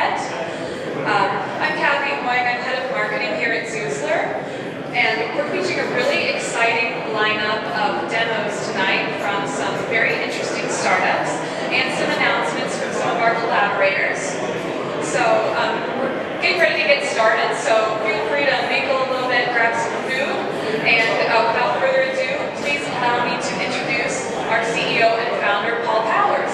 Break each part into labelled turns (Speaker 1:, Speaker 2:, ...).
Speaker 1: event. I'm Kathy Hoying, I'm head of marketing here at Zoosler, and we're featuring a really exciting lineup of demos tonight from some very interesting startups and some announcements from some of our collaborators. So we're getting ready to get started, so feel free to mingle a little bit, grab some food, and without further ado, please allow me to introduce our CEO and founder, Paul Powers.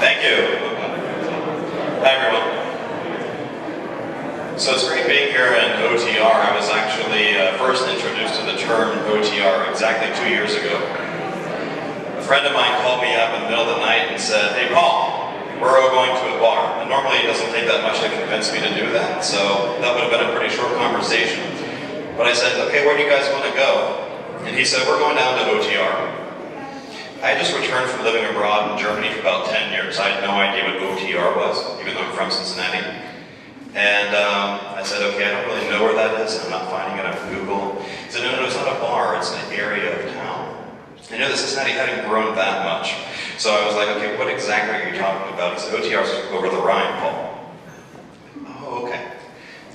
Speaker 2: Thank you. Hi, everyone. So it's great being here in OTR. I was actually first introduced to the term OTR exactly 2 years ago. A friend of mine called me up in the middle of the night and said, "Hey, Paul, we're all going to a bar." And normally it doesn't take that much to convince me to do that, so that would have been a pretty short conversation. But I said, "Okay, where do you guys want to go?" And he said, "We're going down to OTR." I just returned from living abroad in Germany for about 10 years. I had no idea what OTR was, even though I'm from Cincinnati. And I said, "Okay, I don't really know where that is. I'm not finding it on Google." He said, "No, it's not a bar. It's an area of town." I know that Cincinnati hadn't grown that much. So I was like, "Okay, what exactly are you talking about?" He said, "OTR is over the Rhine, Paul." "Oh, okay.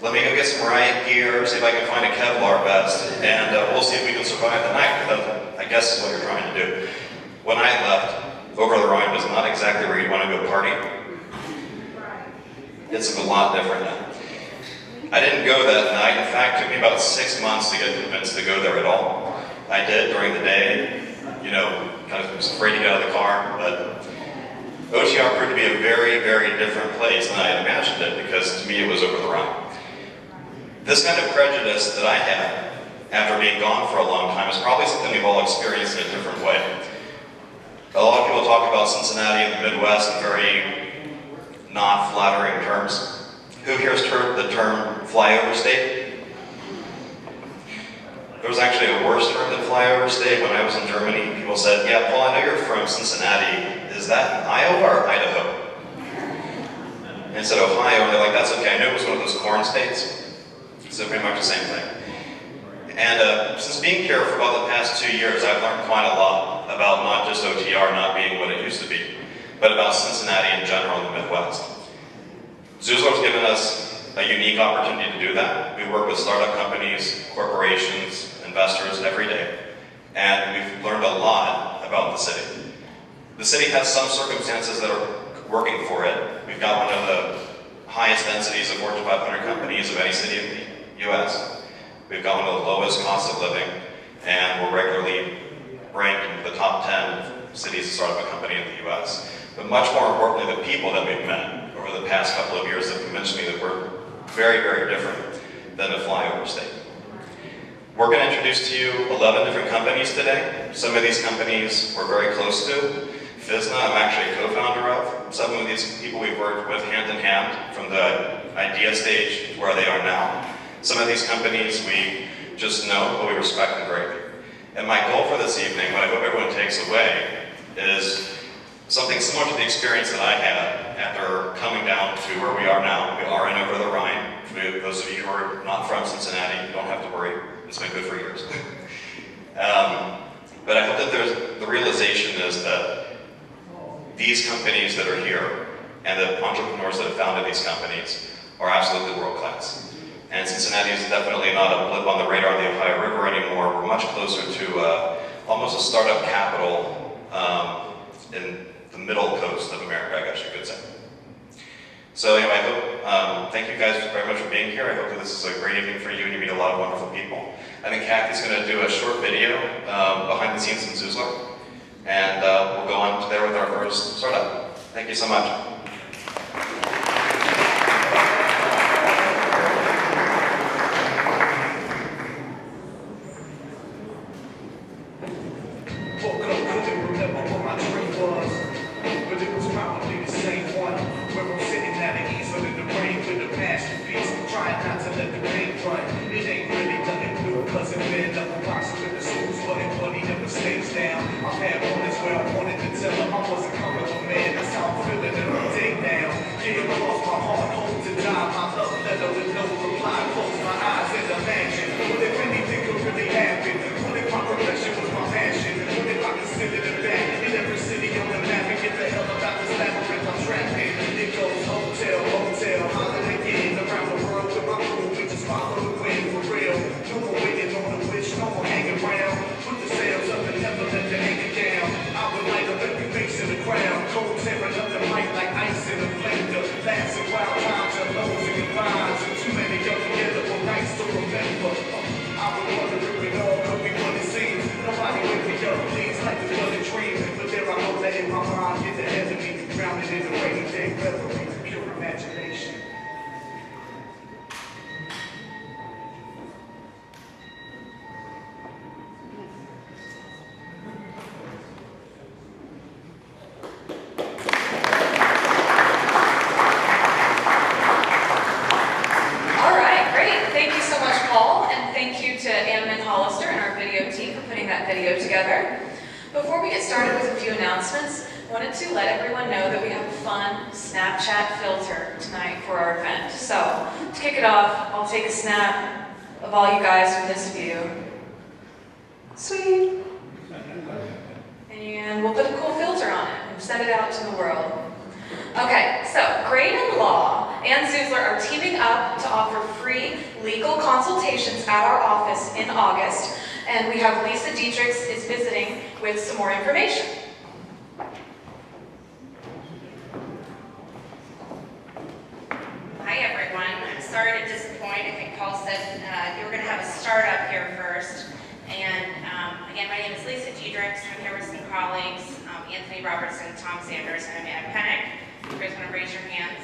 Speaker 2: Let me go get some riot gear, see if I can find a Kevlar vest, and we'll see if we can survive the night." I guess is what you're trying to do. When I left, over the Rhine was not exactly where you'd want to go party. It's a lot different now. I didn't go that night. In fact, it took me about 6 months to get convinced to go there at all. I did during the day, kind of was afraid to get out of the car, but OTR proved to be a very, very different place than I had imagined it, because to me it was over the Rhine. This kind of prejudice that I had after being gone for a long time is probably something we've all experienced in a different way. A lot of people talk about Cincinnati and the Midwest in very not flattering terms. Who here has heard the term flyover state? There was actually a worse term than flyover state. When I was in Germany, people said, "Yeah, Paul, I know you're from Cincinnati. Is that in Iowa or Idaho?" And I said, "Ohio," and they're like, "That's okay. I knew it was one of those corn states." So pretty much the same thing. And since being here for about the past 2 years, I've learned quite a lot about not just OTR not being what it used to be, but about Cincinnati in general in the Midwest. Zoosler's given us a unique opportunity to do that. We work with startup companies, corporations, investors every day, and we've learned a lot about the city. The city has some circumstances that are working for it. We've got one of the highest densities of Fortune 500 companies of any city in the US. We've got one of the lowest costs of living, and we're regularly ranked in the top 10 cities to start up a company in the US. But much more importantly, the people that we've met over the past couple of years have convinced me that we're very, very different than a flyover state. We're going to introduce to you 11 different companies today. Some of these companies we're very close to. Fizna, I'm actually a co-founder of. Some of these people we've worked with hand in hand from the idea stage to where they are now. Some of these companies we just know, but we respect them greatly. And my goal for this evening, what I hope everyone takes away, is something similar to the experience that I had after coming down to where we are now. We are in over the Rhine. For those of you who are not from Cincinnati, you don't have to worry. It's been good for years. But I hope that the realization is that these companies that are here and the entrepreneurs that have founded these companies are absolutely world class. And Cincinnati is definitely not a blip on the radar of the Ohio River anymore. We're much closer to almost a startup capital in the middle coast of America, I guess you could say. So anyway, I hope, thank you guys very much for being here. I hope that this is a great evening for you and you meet a lot of wonderful people. I think Kathy's going to do a short video behind the scenes in Zoosler, and we'll go on to there with our first startup. Thank you so much.
Speaker 3: If anything could really happen, what if my profession was my passion? What if I considered it bad? Challenge is a way to take revelry from pure imagination.
Speaker 1: All right, great. Thank you so much, Paul, and thank you to Anna Hollister and our video team for putting that video together. Before we get started with a few announcements, I wanted to let everyone know that we have a fun Snapchat filter tonight for our event. So, to kick it off, I'll take a snap of all you guys from this view. Sweet. And we'll put a cool filter on it and send it out to the world. Okay, so Graydon Law and Zuzler are teaming up to offer free legal consultations at our office in August, and we have Lisa Dietrichs is visiting with some more information.
Speaker 4: Hi everyone. I'm sorry to disappoint. I think Paul said you were going to have a startup here first. And again, my name is Lisa Dietrichs. I'm here with some colleagues, Anthony Robertson, Tom Sanders, and Amanda Pennick. You guys want to raise your hands?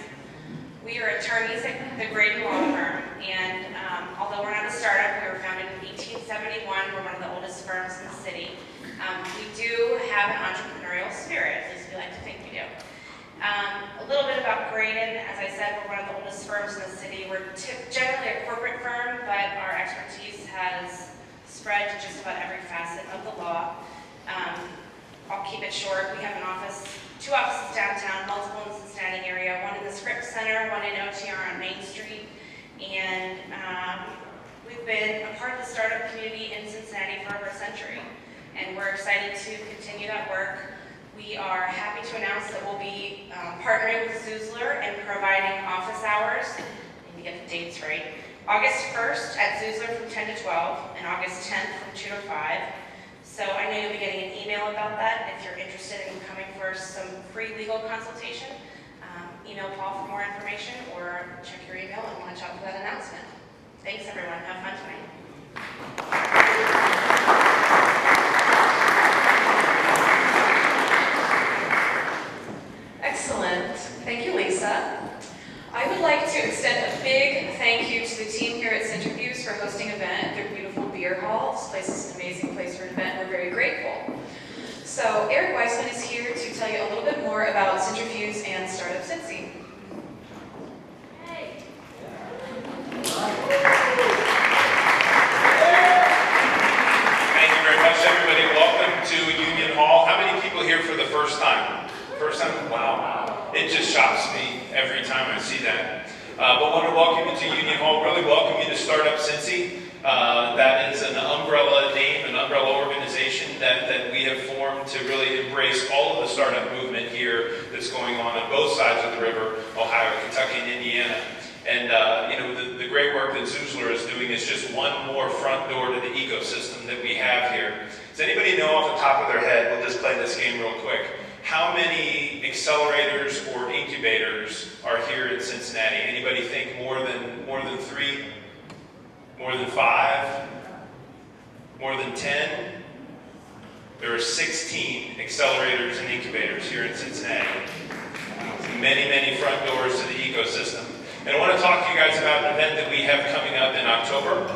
Speaker 4: We are attorneys at the Graydon Law Firm, and although we're not a startup, we were founded in 1871. We're one of the oldest firms in the city. We do have an entrepreneurial spirit, at least we like to think we do. A little bit about Graydon. As I said, we're one of the oldest firms in the city. We're generally a corporate firm, but our expertise has spread to just about every facet of the law. I'll keep it short. We have two offices downtown, multiple in the Cincinnati area, one in the Scripps Center, one in OTR on Main Street. And we've been a part of the startup community in Cincinnati for over a century. And we're excited to continue that work. We are happy to announce that we'll be partnering with Zuzler and providing office hours. I need to get the dates right. August 1st at Zuzler from 10 to 12, and August 10th from 2 to 5. So I know you'll be getting an email about that. If you're interested in coming for some free legal consultation, email Paul for more information or check your email and watch out for that announcement. Thanks everyone. Have fun tonight.
Speaker 1: Excellent. Thank you, Lisa. I would like to extend a big thank you to the team here at Centrifuge for hosting an event at their beautiful beer hall. This place is an amazing place for an event. We're very grateful. So Eric Weissman is here to tell you a little bit more about Centrifuge and Startup Cincy. Hey.
Speaker 5: Thank you very much, everybody. Welcome to Union Hall. How many people here for the first time? First time? Wow. It just shocks me every time I see that. But want to welcome you to Union Hall. Really welcome you to Startup Cincy. That is an umbrella name, an umbrella organization that we have formed to really embrace all of the startup movement here that's going on both sides of the river, Ohio, Kentucky, and Indiana. And the great work that Zuzler is doing is just one more front door to the ecosystem that we have here. Does anybody know off the top of their head, we'll just play this game real quick, how many accelerators or incubators are here in Cincinnati? Anybody think more than 3? More than 5? More than 10? There are 16 accelerators and incubators here in Cincinnati. Many, many front doors to the ecosystem. And I want to talk to you guys about an event that we have coming up in October.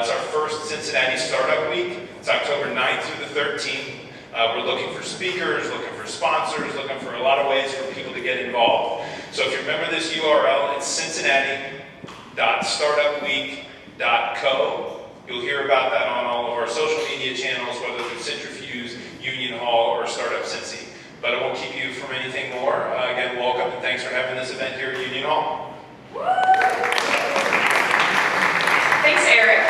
Speaker 5: It's our first Cincinnati Startup Week. It's October 9th through the 13th. We're looking for speakers, looking for sponsors, looking for a lot of ways for people to get involved. So if you remember this URL, it's cincinnati.startupweek.co. You'll hear about that on all of our social media channels, whether through Centrifuge, Union Hall, or Startup Cincy. But I won't keep you from anything more. Again, welcome and thanks for having this event here at Union Hall.
Speaker 1: Thanks, Eric.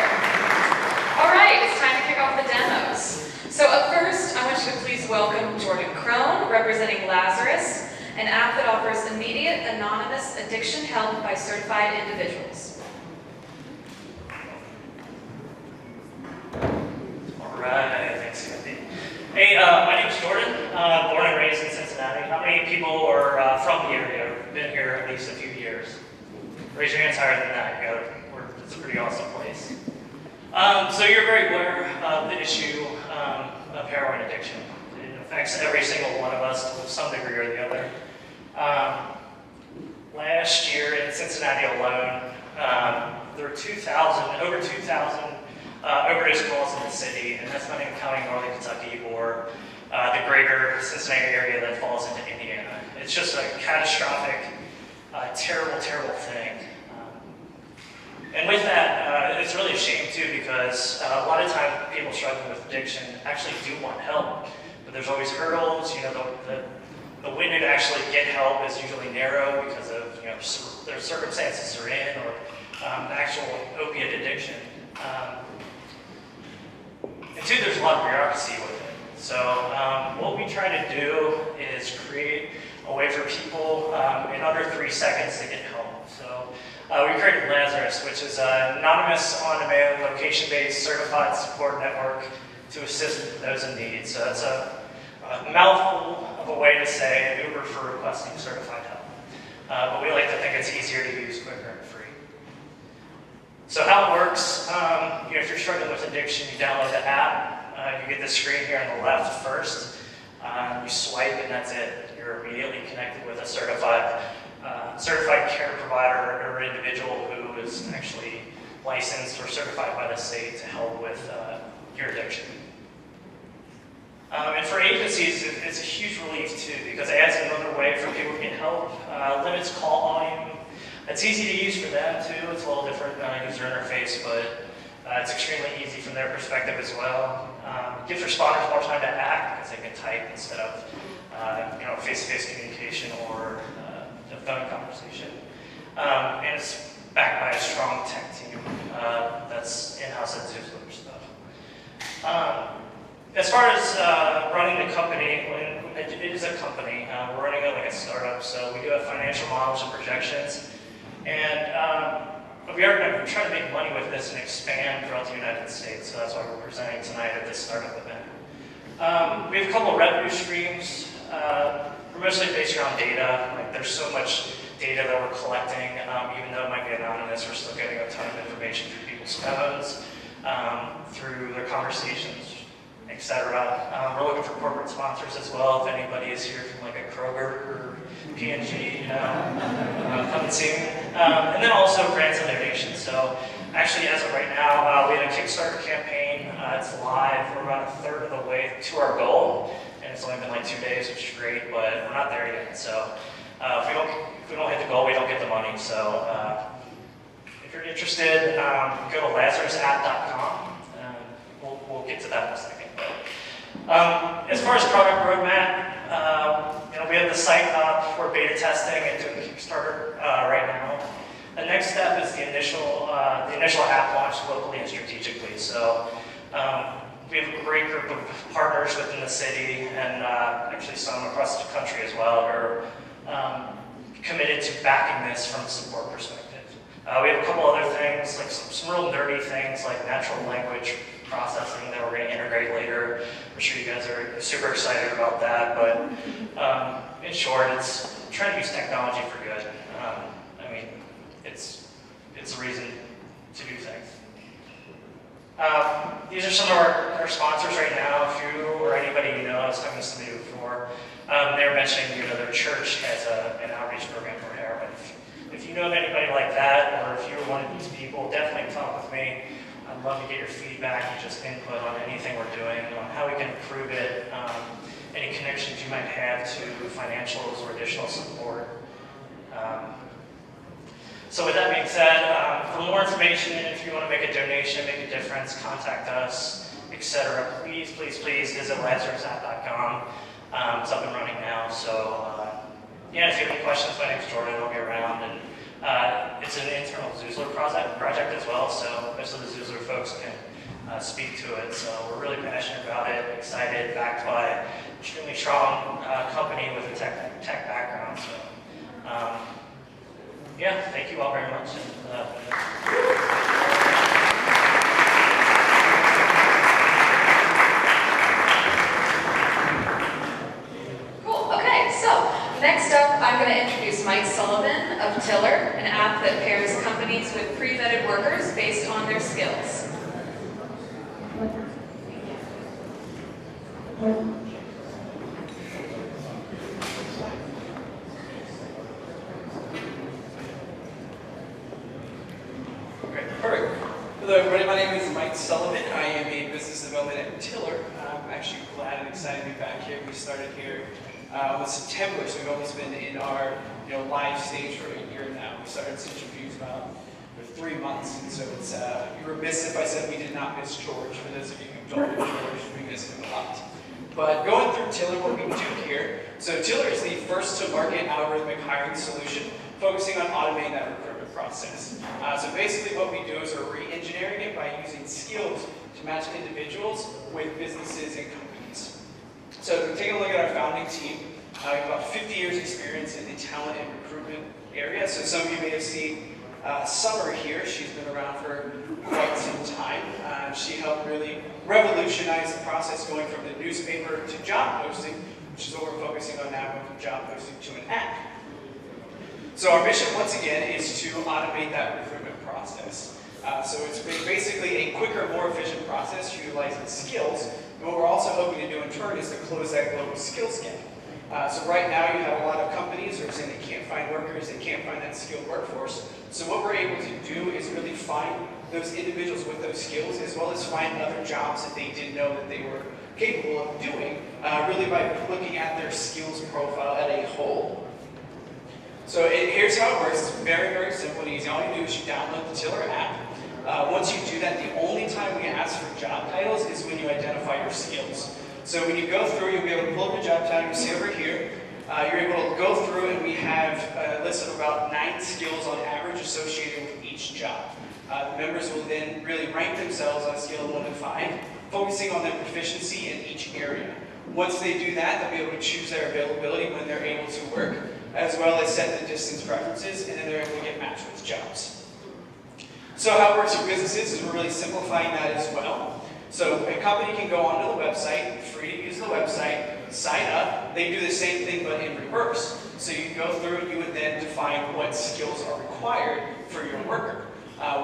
Speaker 1: All right, it's time to kick off the demos. So up first, I want you to please welcome Jordan Crone, representing Lazarus, an app that offers immediate, anonymous addiction help by certified individuals.
Speaker 6: All right, thanks, Kathy. Hey, my name's Jordan, born and raised in Cincinnati. How many people are from the area or been here at least a few years? Raise your hands higher than that. It's a pretty awesome place. So you're very aware of the issue of heroin addiction. It affects every single one of us to some degree or the other. Last year in Cincinnati alone, there were over 2,000 overdose calls in the city, and that's not even counting Northern Kentucky or the greater Cincinnati area that falls into Indiana. It's just a catastrophic, terrible, terrible thing. And with that, it's really a shame too, because a lot of times people struggling with addiction actually do want help, but there's always hurdles. The window to actually get help is usually narrow because of their circumstances they're in, or the actual opiate addiction. And two, there's a lot of bureaucracy with it. So what we try to do is create a way for people in under 3 seconds to get help. So we created Lazarus, which is an anonymous, on-demand, location-based, certified support network to assist those in need. So that's a mouthful of a way to say an Uber for requesting certified help. But we like to think it's easier to use, quicker, and free. So how it works, if you're struggling with addiction, you download the app. You get the screen here on the left first. You swipe, and that's it. You're immediately connected with a certified care provider or individual who is actually licensed or certified by the state to help with your addiction. And for agencies, it's a huge relief too, because it adds another way for people to get help, limits call volume. It's easy to use for them too. It's a little different user interface, but it's extremely easy from their perspective as well. Gives responders more time to act because they can type instead of face-to-face communication or a phone conversation. And it's backed by a strong tech team that's in-house at Zuzler stuff. As far as running the company, it is a company. We're running it like a startup, so we do have financial models and projections. And we are going to try to make money with this and expand throughout the United States, so that's why we're presenting tonight at this startup event. We have a couple of revenue streams. We're mostly based around data. Like, there's so much data that we're collecting, even though it might be anonymous, we're still getting a ton of information through people's phones, through their conversations, etc. We're looking for corporate sponsors as well. If anybody is here from like a Kroger or P&G, come and see me. And then also grants and donations. So actually, as of right now, we had a Kickstarter campaign. It's live. We're about a third of the way to our goal, and it's only been like 2 days, which is great, but we're not there yet. So if we don't hit the goal, we don't get the money. So if you're interested, go to LazarusApp.com. We'll get to that in a second. As far as product roadmap, we have the site up. We're beta testing and doing Kickstarter right now. The next step is the initial app launch locally and strategically. So we have a great group of partners within the city, and actually some across the country as well, who are committed to backing this from a support perspective. We have a couple other things, like some real nerdy things like natural language processing that we're going to integrate later. I'm sure you guys are super excited about that, but in short, it's trying to use technology for good. It's a reason to do things. These are some of our sponsors right now. If you or anybody you know has come to somebody before, they were mentioning their church has an outreach program for heroin. If you know of anybody like that, or if you're one of these people, definitely talk with me. I'd love to get your feedback and just input on anything we're doing, on how we can improve it, any connections you might have to financials or additional support. So with that being said, for more information, if you want to make a donation, make a difference, contact us, etc., please visit LazarusApp.com. It's up and running now, so if you have any questions, my name's Jordan, I'll be around. And it's an internal Zuzler project as well, so most of the Zuzler folks can speak to it. So we're really passionate about it, excited, backed by an extremely strong company with a tech background. So thank you all very much.
Speaker 1: Cool. Okay, so next up, I'm going to introduce Mike Sullivan of Tiller, an app that pairs companies with pre-vetted workers based on their skills.
Speaker 7: everybody, my name is Mike Sullivan. I am a business development at Tiller. I'm actually glad and excited to be back here. We started here in September, so we've almost been in our live stage for a year now. We started Central Views about for 3 months, and so it's you were remiss if I said we did not miss George. For those of you who don't know George, we miss him a lot. But going through Tiller, what we do here, so Tiller is the first to market algorithmic hiring solution, focusing on automating that recruitment process. So basically what we do is we're re-engineering it by using skills to match individuals with businesses and companies. So if we take a look at our founding team, we have about 50 years experience in the talent and recruitment area. So some of you may have seen Summer here. She's been around for quite some time. She helped really revolutionize the process going from the newspaper to job posting, which is what we're focusing on now, going from job posting to an app. So our mission, once again, is to automate that recruitment process. So it's basically a quicker, more efficient process utilizing skills. And what we're also hoping to do in turn is to close that global skills gap. So right now you have a lot of companies that are saying they can't find workers, they can't find that skilled workforce. So what we're able to do is really find those individuals with those skills, as well as find other jobs that they didn't know that they were capable of doing, really by looking at their skills profile at a whole. So here's how it works. It's very, very simple and easy. All you do is you download the Tiller app. Once you do that, the only time we ask for job titles is when you identify your skills. So when you go through, you'll be able to pull up your job title. You see over here, you're able to go through, and we have a list of about 9 skills on average associated with each job. The members will then really rank themselves on a scale of 1 to 5, focusing on their proficiency in each area. Once they do that, they'll be able to choose their availability when they're able to work, as well as set the distance preferences, and then they're able to get matched with jobs. So how it works for businesses is we're really simplifying that as well. So a company can go onto the website, free to use the website, sign up. They do the same thing but in reverse. So you go through and you would then define what skills are required for your worker.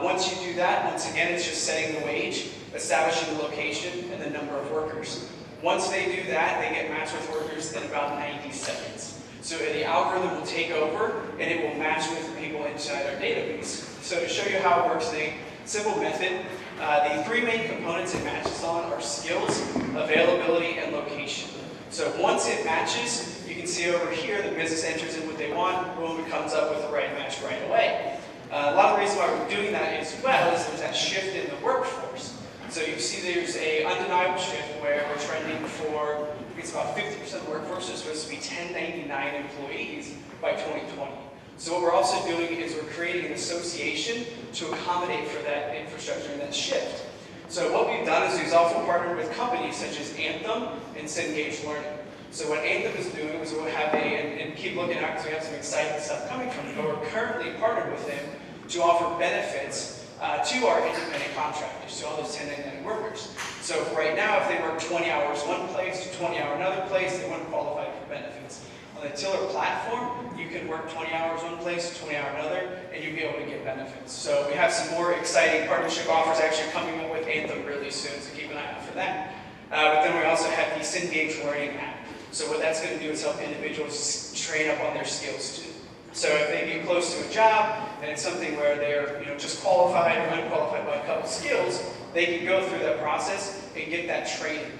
Speaker 7: Once you do that, once again, it's just setting the wage, establishing the location, and the number of workers. Once they do that, they get matched with workers in about 90 seconds. So the algorithm will take over, and it will match with people inside our database. So to show you how it works, a simple method, the 3 main components it matches on are skills, availability, and location. So once it matches, you can see over here the business enters in what they want, boom, it comes up with the right match right away. A lot of the reason why we're doing that as well is there's that shift in the workforce. So you see there's an undeniable shift where we're trending for, it's about 50% of the workforce is supposed to be 1099 employees by 2020. So what we're also doing is we're creating an association to accommodate for that infrastructure and that shift. So what we've done is we've also partnered with companies such as Anthem and Cengage Learning. So what Anthem is doing is we'll have and keep looking out because we have some exciting stuff coming from them, but we're currently partnered with them to offer benefits to our independent contractors, to all those 1099 workers. So right now, if they work 20 hours one place, 20 hours another place, they wouldn't qualify for benefits. On the Tiller platform, you can work 20 hours one place, 20 hours another, and you'll be able to get benefits. So we have some more exciting partnership offers actually coming up with Anthem really soon, so keep an eye out for that. But then we also have the Cengage Learning app. So what that's going to do is help individuals train up on their skills too. So if they get close to a job and it's something where they're just qualified or unqualified by a couple skills, they can go through that process and get that training.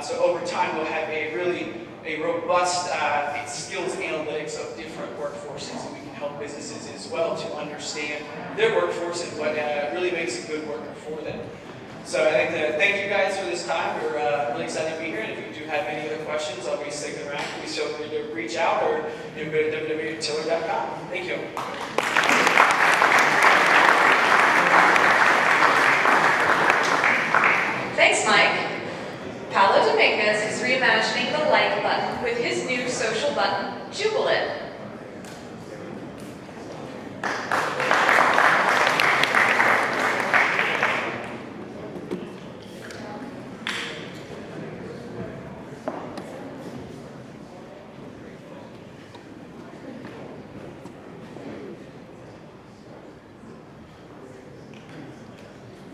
Speaker 7: So over time we'll have a robust skills analytics of different workforces, and we can help businesses as well to understand their workforce and what really makes a good worker for them. So I'd like to thank you guys for this time. We're really excited to be here, and if you do have any other questions, I'll be sticking around. Please feel free to reach out or go to www.tiller.com. Thank you.
Speaker 1: Thanks, Mike. Paolo Dominguez is reimagining the like button with his new social button, Jubilant.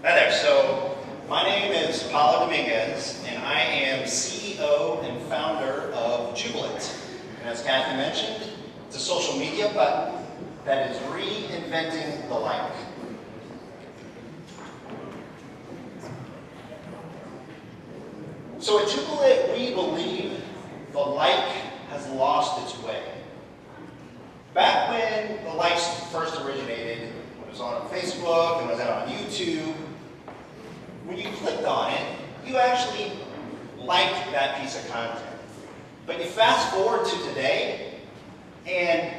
Speaker 8: Hi there. So my name is Paolo Dominguez, and I am CEO and founder of Jubilant. And as Kathy mentioned, it's a social media button that is reinventing the like. believe the like has lost its way. Back when the likes first originated, when it was on Facebook and was out on YouTube, when you clicked on it, you actually liked that piece of content. But you fast forward to today, and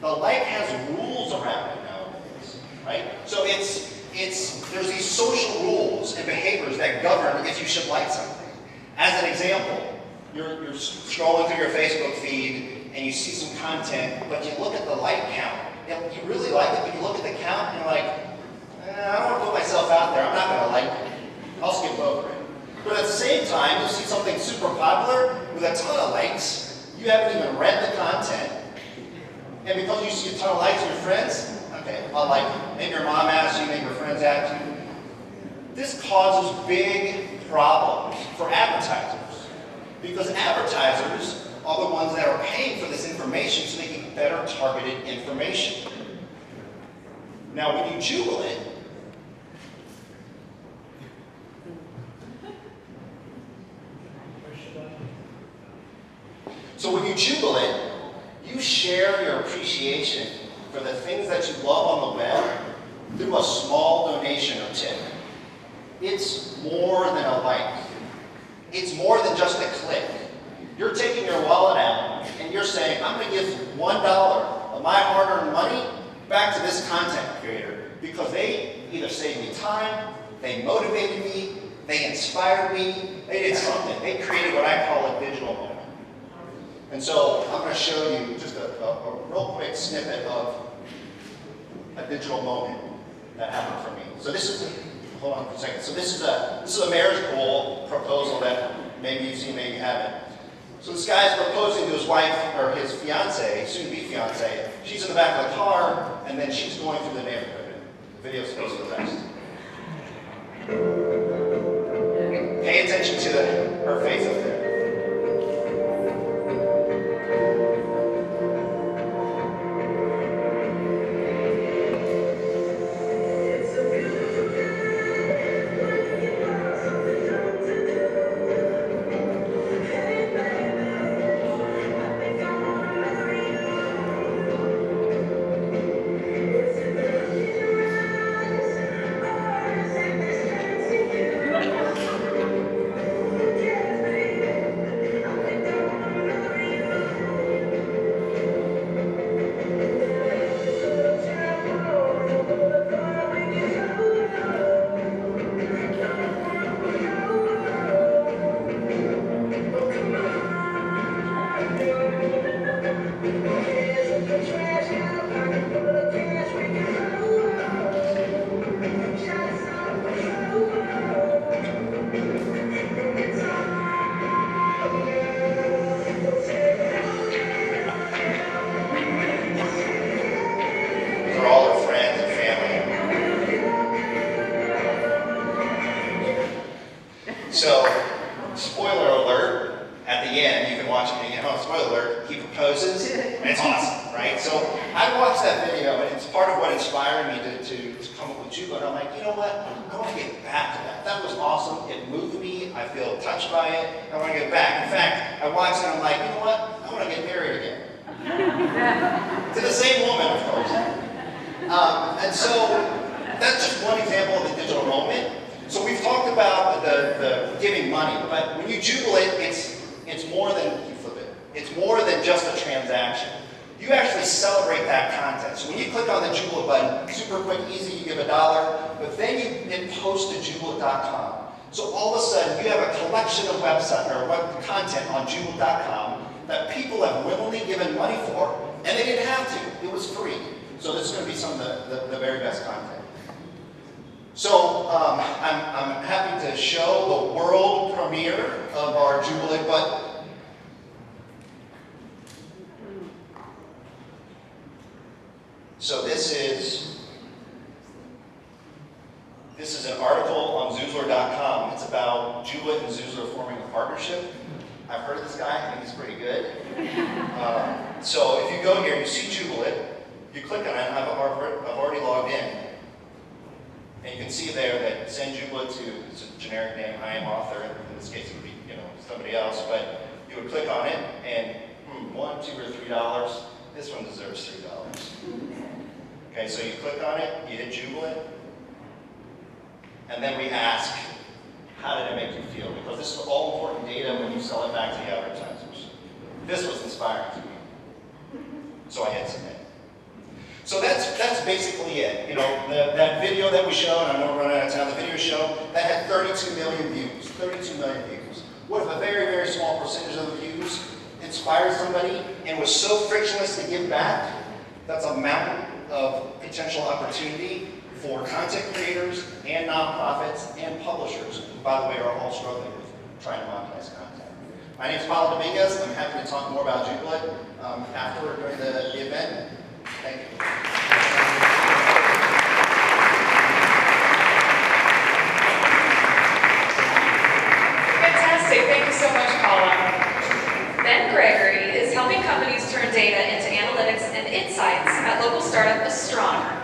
Speaker 8: the like has rules around it nowadays, right? So there's these social rules and behaviors that govern if you should like something. As an example, you're scrolling through your Facebook feed and you see some content, but you look at the like count. You really like it, but you look at the count and you're like, I don't want to put myself out there. I'm not going to like it. I'll skip over it. But at the same time, you see something super popular with a ton of likes. You haven't even read the content. And because you see a ton of likes with your friends, okay, I'll like it. Maybe your mom asks you, maybe your friends ask you. This causes big problems for advertisers. Because advertisers are the ones that are paying for this information so they can get better targeted information. Now, when you Jubilant, you share your appreciation for the things that you love on the web through a small donation or tip. It's more than a like. It's more than just a click. You're taking your wallet out and you're saying, I'm going to give $1 of my hard-earned money back to this content creator because they either saved me time, they motivated me, they inspired me, they did something. They created what I call a digital moment. And so I'm going to show you just a real quick snippet of a digital moment that happened for me. So this is, hold on for a second. So this is a marriage goal proposal that maybe you've seen, maybe you haven't. So this guy's proposing to his wife, or his fiance, soon-to-be fiance. She's in the back of the car, and then she's going through the neighborhood. The video goes to the rest. Pay attention to her face up there. So, spoiler alert, at the end, you can watch it again. Oh, spoiler alert, he proposes, and it's awesome, right? So, I watched that video, and it's part of what inspired me to come up with Jubilant. I'm like, you know what? I want to get back to that. That was awesome. It moved me. I feel touched by it. I want to get back. In fact, I watched it, and I'm like, you know what? I want to get married again. To the same woman, of course. And so, that's just one example of the digital moment. So we've talked about the giving money, but when you Jubilant, it's more than, you flip it, it's more than just a transaction. You actually celebrate that content. So when you click on the Jubilant button, super quick, easy, you give $1, but then you hit post to Jubilant.com. So all of a sudden, you have a collection of website or web content on Jubilant.com that people have willingly given money for, and they didn't have to. It was free. So this is going to be some of the very best content. So I'm happy to show the world premiere of our Jubilant button. So this is an article on Zoozler.com. It's about Jubilant and Zoozler forming a partnership. I've heard of this guy. I think he's pretty good. So if you go here, you see Jubilant. You click on it. I've already logged in. And you can see there that send Jubilant to, it's a generic name, I am author. In this case, it would be, somebody else, but you would click on it and $1, $2, or $3. This one deserves $3. Okay, so you click on it, you hit Jubilant, and then we ask, how did it make you feel? Because this is all important data when you sell it back to the advertisers. This was inspiring to me. So I hit submit. So that's basically it. You know, that video that we showed, I know we're running out of time, the video show, that had 32 million views. 32 million views. What if a very, very small percentage of the views inspired somebody and was so frictionless to give back? That's a mountain of potential opportunity for content creators and nonprofits and publishers, who, by the way, are all struggling with trying to monetize content. My name is Paulo Dominguez. I'm happy to talk more about Jubilant afterward during the event. Thank you.
Speaker 1: Fantastic. Thank you so much, Paula. Ben Gregory is helping companies turn data into analytics and insights at local startup Astronomer.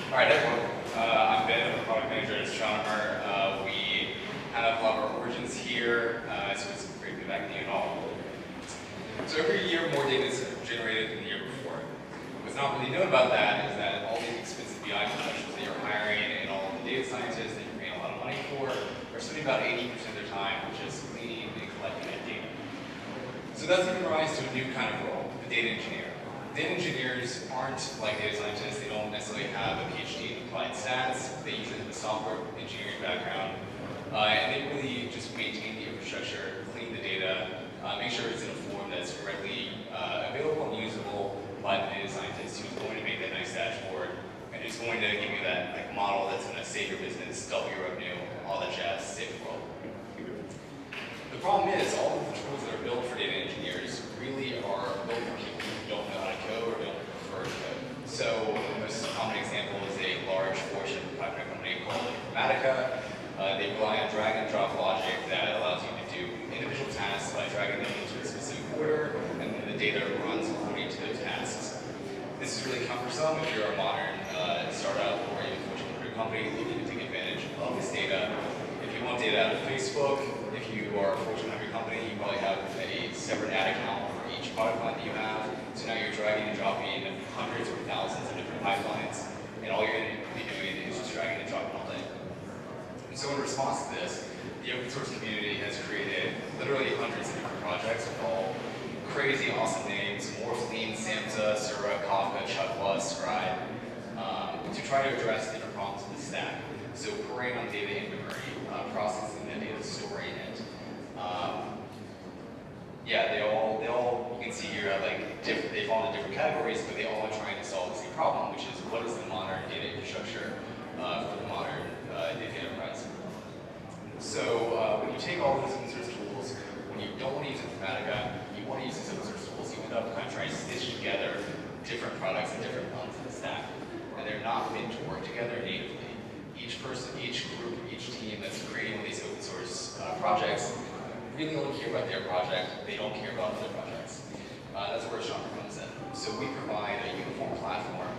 Speaker 9: All right, everyone. I'm Ben, I'm the product manager at Astronomer. We have a lot of our origins here, so it's great to be back in Union Hall. So every year, more data is generated than the year before. What's not really known about that is that all these expensive BI professionals that you're hiring and all the data scientists that you're paying a lot of money for are spending about 80% of their time just cleaning and collecting that data. So that's given rise to a new kind of role, the data engineer. Data engineers aren't like data scientists. They don't necessarily have a PhD in applied stats. They usually have a software engineering background. And they really just maintain the infrastructure, clean the data, make sure it's in a form that's readily available and usable by the data scientist who's going to make that nice dashboard and who's going to give you that model that's going to save your business, double your revenue, all that jazz, save the world. The problem is all of the tools that are built for data engineers really are built for people who don't know how to code or don't prefer to code. So the most common example is a large Fortune 500 company called Informatica. They rely on drag and drop logic that allows you to do individual tasks by dragging them into a specific order, and then the data runs according to those tasks. This is really cumbersome if you're a modern startup or even Fortune 100 company looking to take advantage of this data. If you want data out of Facebook, if you are a Fortune 100 company, you probably have a separate ad account for each product line that you have. So now you're dragging and dropping hundreds or thousands of different pipelines, and all you're going to be doing is just dragging and dropping all day. And so in response to this, the open source community has created literally hundreds of different projects with all crazy awesome names: Morphling, Samza, Sura, Kafka, Chuckbus, Scribe, to try to address different problems with the stack. So querying on data inventory, processing the data, storing it. Yeah, they all, you can see here, like they fall into different categories, but they all are trying to solve the same problem, which is what is the modern data infrastructure for the modern data enterprise. So when you take all those open source tools, when you don't want to use Informatica, you want to use these open source tools, you end up kind of trying to stitch together different products and different ones in the stack. And they're not meant to work together natively. Each person, each group, each team that's creating these open source projects really only care about their project. They don't care about other projects. That's where Astronomer comes in. So we provide a uniform platform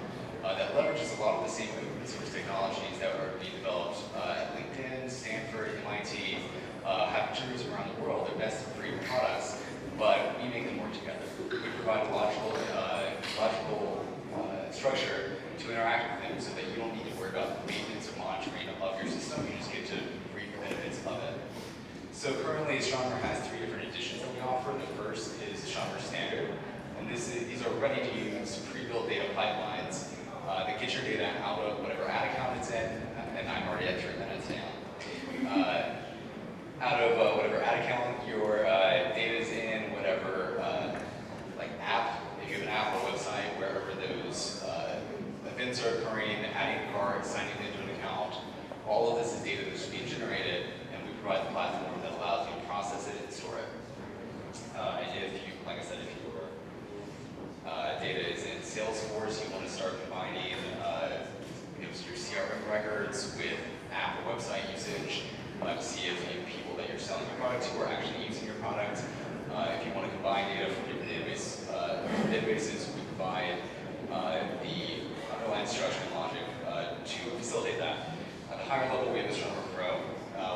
Speaker 9: that leverages a lot of the same open source technologies that are being developed at LinkedIn, Stanford, MIT, have contributors around the world. They're best of breed products, but we make them work together. We provide a logical structure to interact with them so that you don't need to worry about the maintenance or monitoring of your system. You just get to reap the benefits of it. So currently, Astronomer has 3 different editions that we offer. The first is Astronomer Standard, and these are ready-to-use, pre-built data pipelines that get your data out of whatever ad account it's in, and I'm already at 3 minutes now. Out of whatever ad account your data is in, whatever like app, if you have an app or website, wherever those events are occurring, adding cards, signing into an account, all of this is data that's being generated, and we provide the platform that allows you source, you want to start combining your CRM records with app or website usage to see if the people that you're selling your product to are actually using your product. If you want to combine data from different databases, we provide the underlying structure and logic to facilitate that. At a higher level, we have Astronomer Pro,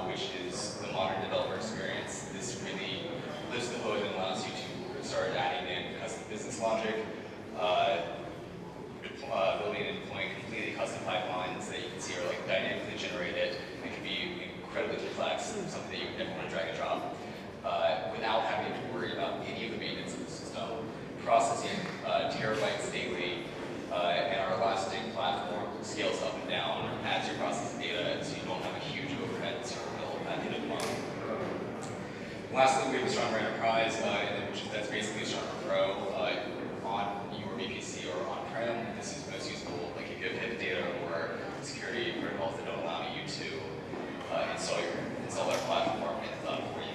Speaker 9: which is the modern developer experience. This really lifts the hood and allows you to start adding in custom business logic, building and deploying completely custom pipelines that you can see are like dynamically generated and can be incredibly complex, something that you would never want to drag and drop, without having to worry about any of the maintenance of the system, processing terabytes daily, and our Elastic platform scales up and down as you process data, so you don't have a huge overhead bill at the end of the month. Lastly, we have Astronomer Enterprise, that's basically Astronomer Pro on your VPC or on-prem. This is most useful, like if you have hidden data or security protocols that don't allow you to install our platform and it's done for you.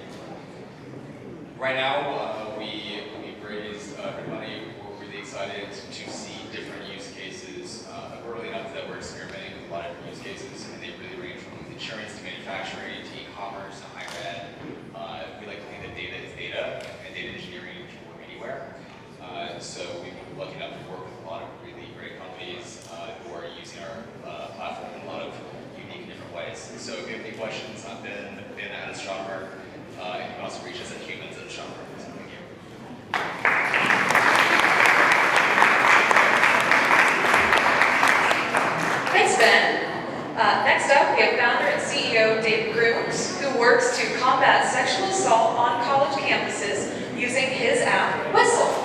Speaker 9: Right now, we've raised good money. We're really excited to see different use cases. We're early enough that we're experimenting with a lot of different use cases, and they really range from insurance to manufacturing to e-commerce to higher ed. We like to think that data is data, and data engineering can work anywhere. So we've been lucky enough to work with a lot of really great companies who are using our platform in a lot of unique and different ways. So if you have any questions, I've been at Astronomer, and you can also reach us at humans@astronomer. So thank you.
Speaker 1: Thanks, Ben. Next up, we have founder and CEO David Grooms, who works to combat sexual assault on college campuses using his app, Whistle.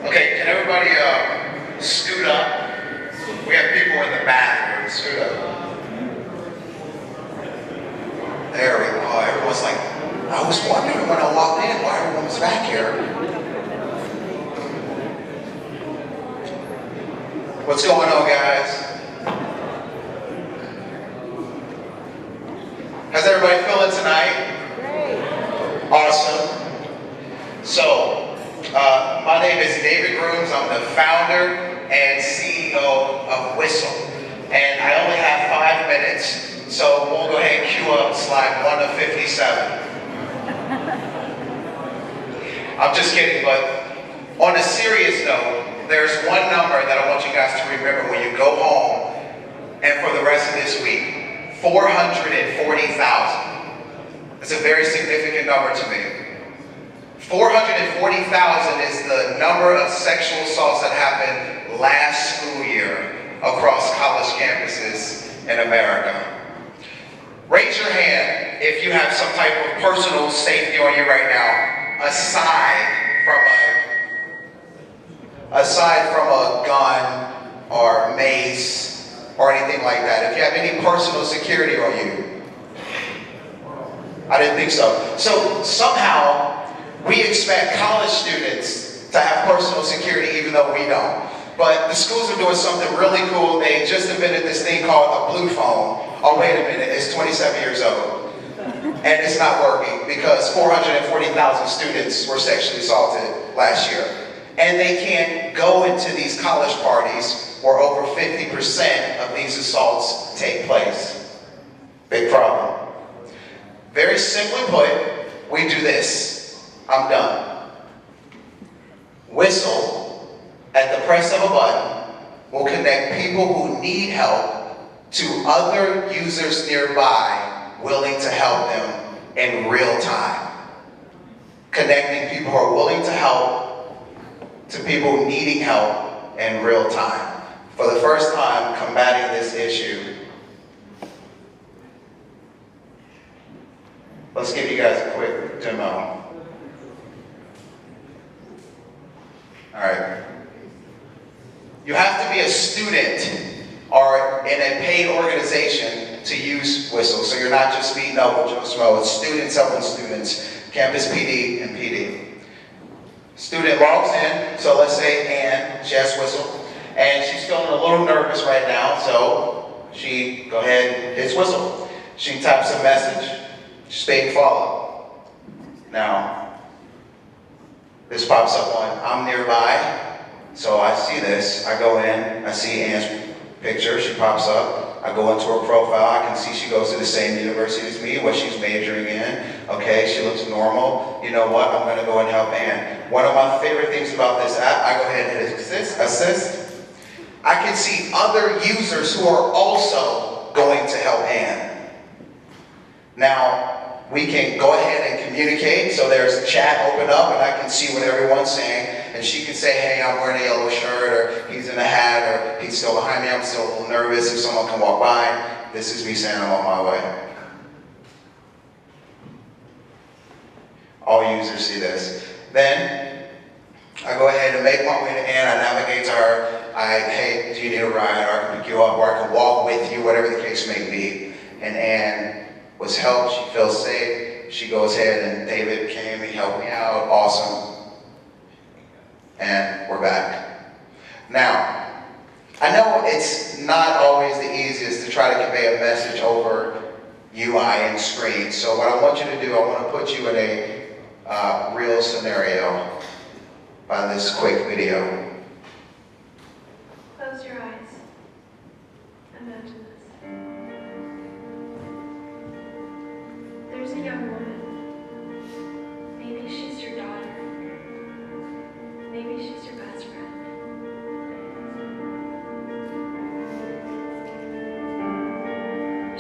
Speaker 3: Okay, can everybody scoot up? We have people in the back. Scoot up. There we go. Everyone's like, I was wondering when I walked in why everyone was back here. What's going on, guys? How's everybody feeling tonight? Great. Awesome. So, my name is David Grooms. I'm the founder and CEO of Whistle. And I only have 5 minutes, so we'll go ahead and cue up slide 1 of 57. I'm just kidding, but on a serious note, there's one number that I want you guys to remember when you go home and for the rest of this week. 440,000. It's a very significant number to me. 440,000 is the number of sexual assaults that happened last school year across college campuses in America. Raise your hand if you have some type of personal safety on you right now, aside from a gun or mace or anything like that. If you have any personal security on you. I didn't think so. So somehow, we expect college students to have personal security even though we don't. But the schools are doing something really cool. They just invented this thing called a blue phone. Oh, wait a minute, it's 27 years old. And it's not working because 440,000 students were sexually assaulted last year. And they can't go into these college parties where over 50% of these assaults take place. Big problem. Very simply put, we do this. I'm done. Whistle, at the press of a button, will connect people who need help to other users nearby willing to help them in real time. Connecting people who are willing to help to people needing help in real time. For the first time, combating this issue. Let's give you guys a quick demo. All right. You have to be a student or in a paid organization to use Whistle. So you're not just meeting up with Joe Schmo. It's students helping students. Campus PD and PD. Student logs in. So let's say Ann, she has Whistle. And she's feeling a little nervous right now. So she go ahead and hits Whistle. She types a message. Spade follow. Now, this pops up on I'm nearby. So I see this, I go in, I see Ann's picture, she pops up, I go into her profile, I can see she goes to the same university as me, what she's majoring in. Okay, she looks normal. You know what, I'm gonna go and help Ann. One of my favorite things about this app, I go ahead and hit assist. I can see other users who are also going to help Ann. Now, we can go ahead and communicate, so there's chat open up and I can see what everyone's saying. And she can say, hey, I'm wearing a yellow shirt, or he's in a hat, or he's still behind me, I'm still a little nervous if someone can walk by. This is me saying I'm on my way. All users see this. Then, I go ahead and make my way to Ann, I navigate to her, hey, do you need a ride, or I can pick you up, or I can walk with you, whatever the case may be. And Ann was helped, she feels safe, she goes ahead and David came, he helped me out, awesome. And we're back. Now, I know it's not always the easiest to try to convey a message over UI and screen. So what I want you to do, I want to put you in a real scenario by this quick video.
Speaker 10: Close your eyes. Imagine this. There's a young woman. Maybe she's your daughter. Maybe she's your best friend.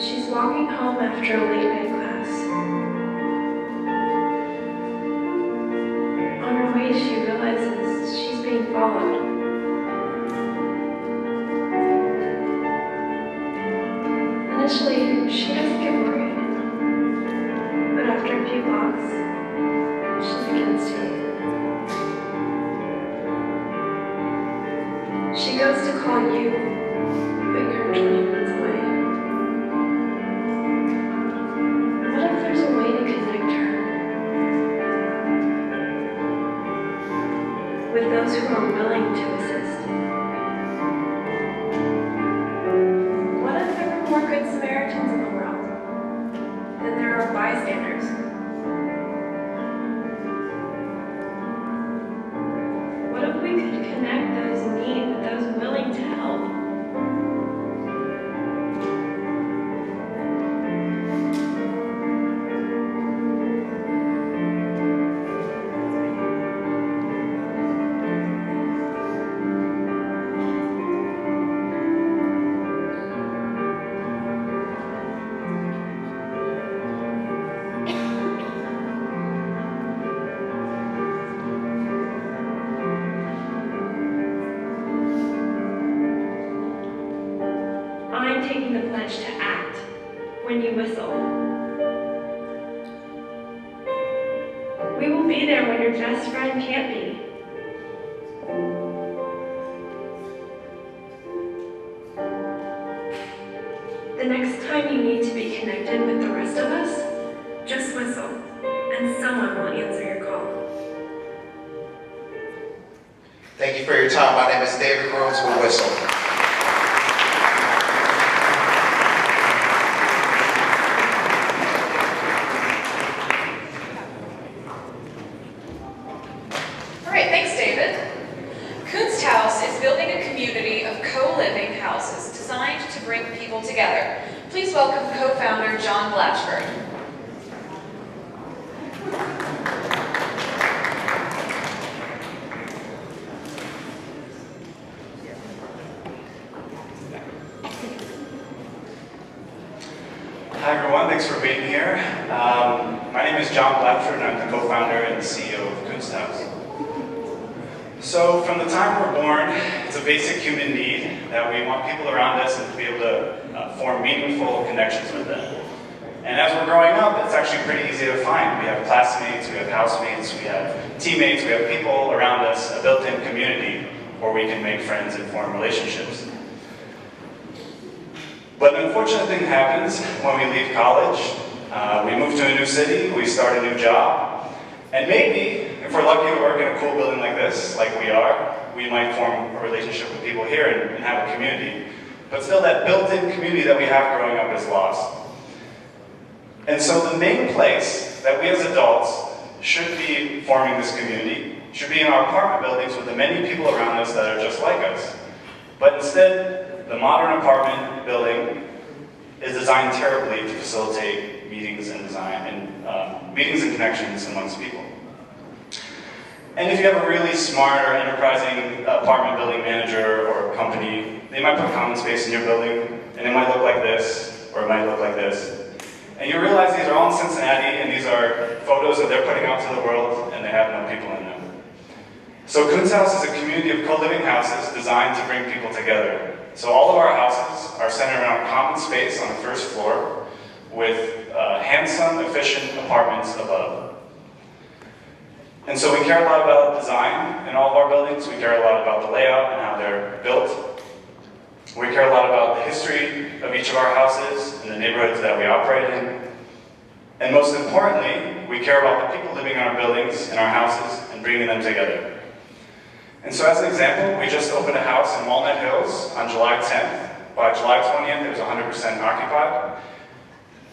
Speaker 10: She's walking home after a late night class. On her way, she realizes she's being followed. Initially, she doesn't get worried. But after a few blocks, she begins to. She goes to call you, but you're 20 minutes away. What if there's a way to connect her with those who are willing to assist? What if there were more good Samaritans in the world than there are bystanders? What if we could connect those in need with those willing to help? I'm taking the pledge to act when you whistle. We will be there when your best friend can't be. The next time you need to be connected with the rest of us, just whistle, and someone will answer your call.
Speaker 3: Thank you for your time. My name is David Groves with Whistle.
Speaker 1: All right, thanks, David. Kunsthaus is building a community of co-living houses designed to bring people together. Please welcome co-founder John Blatchford.
Speaker 11: Hi everyone, thanks for being here. My name is John Blatchford and I'm the co-founder and CEO of Kunsthaus. So from the time we're born, it's a basic human need that we want people around us and to be able to form meaningful connections with them. And as we're growing up, it's actually pretty easy to find. We have classmates, we have housemates, we have teammates, we have people around us, a built-in community where we can make friends and form relationships. But an unfortunate thing happens when we leave college. We move to a new city, we start a new job, and maybe, if we're lucky to work in a cool building like this, like we are, we might form a relationship with people here and have a community. But still, that built-in community that we have growing up is lost. And so the main place that we as adults should be forming this community should be in our apartment buildings with the many people around us that are just like us. But instead, the modern apartment building is designed terribly to facilitate meetings and meetings and connections amongst people. And if you have a really smart or enterprising apartment building manager or company, they might put common space in your building, and it might look like this, or it might look like this. And you realize these are all in Cincinnati, and these are photos that they're putting out to the world, and they have no people in them. So Kunsthaus is a community of co-living houses designed to bring people together. So all of our houses are centered around common space on the first floor with handsome, efficient apartments above. And so we care a lot about design in all of our buildings. We care a lot about the layout and how they're built. We care a lot about the history of each of our houses and the neighborhoods that we operate in. And most importantly, we care about the people living in our buildings and our houses and bringing them together. And so as an example, we just opened a house in Walnut Hills on July 10th. By July 20th, it was 100% occupied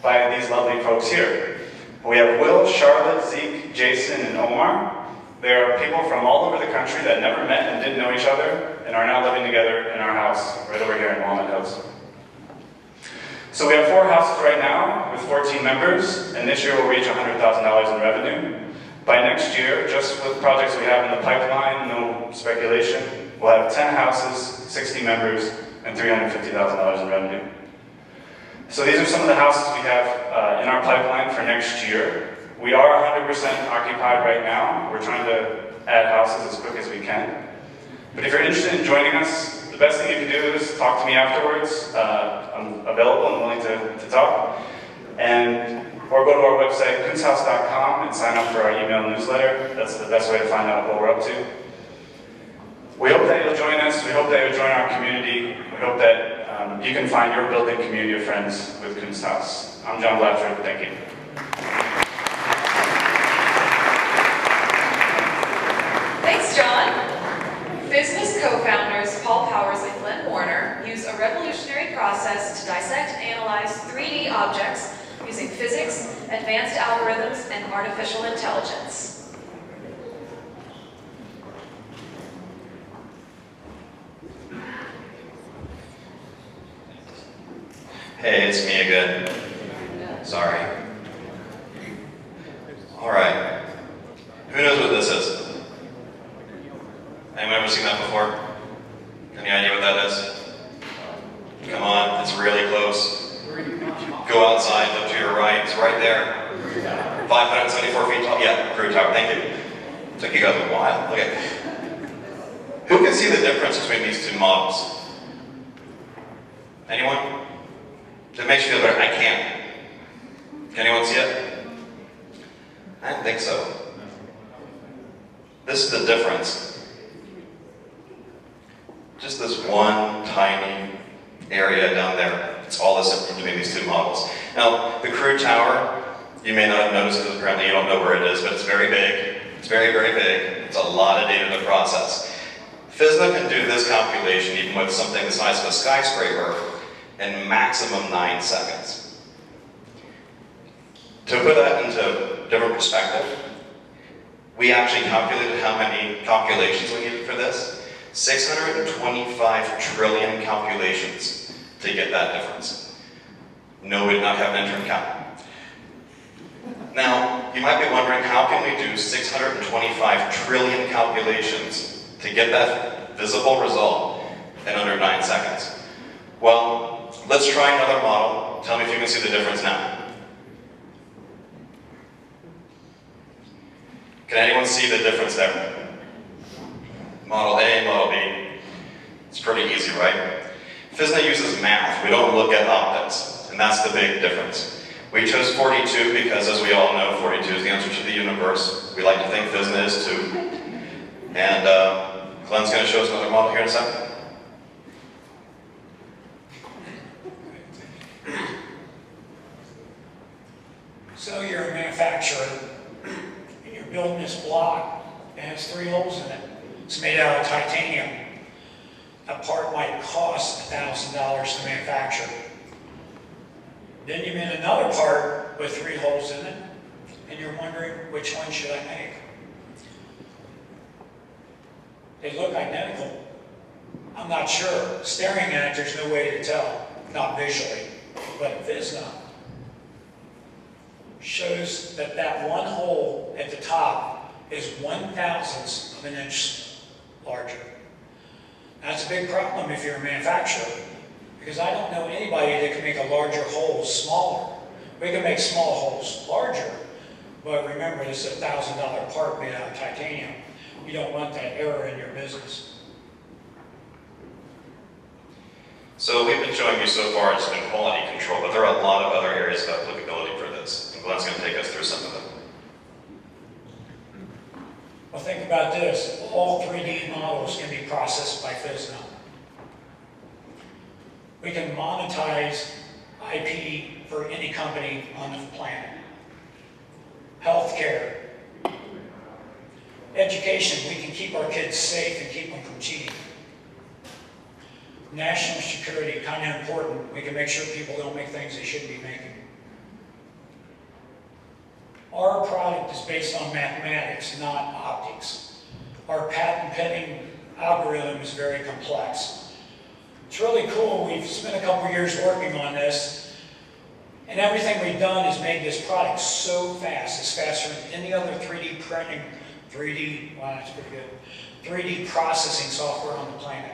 Speaker 11: by these lovely folks here. We have Will, Charlotte, Zeke, Jason, and Omar. They are people from all over the country that never met and didn't know each other and are now living together in our house right over here in Walnut Hills. So we have 4 houses right now with 14 members, and this year we'll reach $100,000 in revenue. By next year, just with projects we have in the pipeline, no speculation, we'll have 10 houses, 60 members, and $350,000 in revenue. So these are some of the houses we have in our pipeline for next year. We are 100% occupied right now. We're trying to add houses as quick as we can. But if you're interested in joining us, the best thing you can do is talk to me afterwards. I'm available and willing to talk. Or go to our website, kunsthaus.com, and sign up for our email newsletter. That's the best way to find out what we're up to. We hope that you'll join us. We hope that you'll join our community. We hope that you can find your building community of friends with Kunsthaus. I'm John Blatcher. Thank you.
Speaker 1: Thanks, John. FISMA's co-founders Paul Powers and Glenn Warner use a revolutionary process to dissect and analyze 3D objects using physics, advanced algorithms, and artificial intelligence.
Speaker 2: Hey, it's me again. Sorry. Alright. Who knows what this is? Anyone ever seen that before? Any idea what that is? Come on, it's really close. Go outside, look to your right, it's right there. 574 feet tall. Yeah, Crude Tower, thank you. Took you guys a while. Look at. Who can see the difference between these 2 models? Anyone? That makes you feel better. I can't. Can anyone see it? I don't think so. This is the difference. Just this one tiny area down there. It's all this difference between these 2 models. Now, the Crude Tower, you may not have noticed because apparently you don't know where it is, but it's very big. It's very, very big. It's a lot of data to process. FISMA can do this calculation even with something the size of a skyscraper in maximum 9 seconds. To put that into different perspective, we actually calculated how many calculations we needed for this. 625 trillion calculations to get that difference. No, we did not have an interim count. Now, you might be wondering, how can we do 625 trillion calculations to get that visible result in under 9 seconds? Well, let's try another model. Tell me if you can see the difference now. Can anyone see the difference there? Model A, Model B. It's pretty easy, right? FISMA uses math. We don't look at optics, and that's the big difference. We chose 42 because, as we all know, 42 is the answer to the universe. We like to think FSNA is too. And Glenn's going to show us another model here in a second.
Speaker 12: So you're a manufacturer, and you're building this block, and it has 3 holes in it. It's made out of titanium. A part might cost $1,000 to manufacture. Then you made another part with 3 holes in it, and you're wondering, which one should I make? They look identical. I'm not sure. Staring at it, there's no way to tell, not visually. But FSNA shows that that one hole at the top is 1/1000th of an inch larger. That's a big problem if you're a manufacturer, because I don't know anybody that can make a larger hole smaller. We can make small holes larger, but remember, this is a $1,000 part made out of titanium. You don't want that error in your business.
Speaker 2: So we've been showing you so far it's been quality control, but there are a lot of other areas of applicability for this. And Glenn's going to take us through some of them.
Speaker 12: Well, think about this. All 3D models can be processed by FSNA. We can monetize IP for any company on the planet. Healthcare. Education, we can keep our kids safe and keep them from cheating. National security, kind of important. We can make sure people don't make things they shouldn't be making. Our product is based on mathematics, not optics. Our patent pending algorithm is very complex. It's really cool. We've spent a couple years working on this, and everything we've done has made this product so fast. It's faster than any other 3D printing, wow, that's pretty good, 3D processing software on the planet.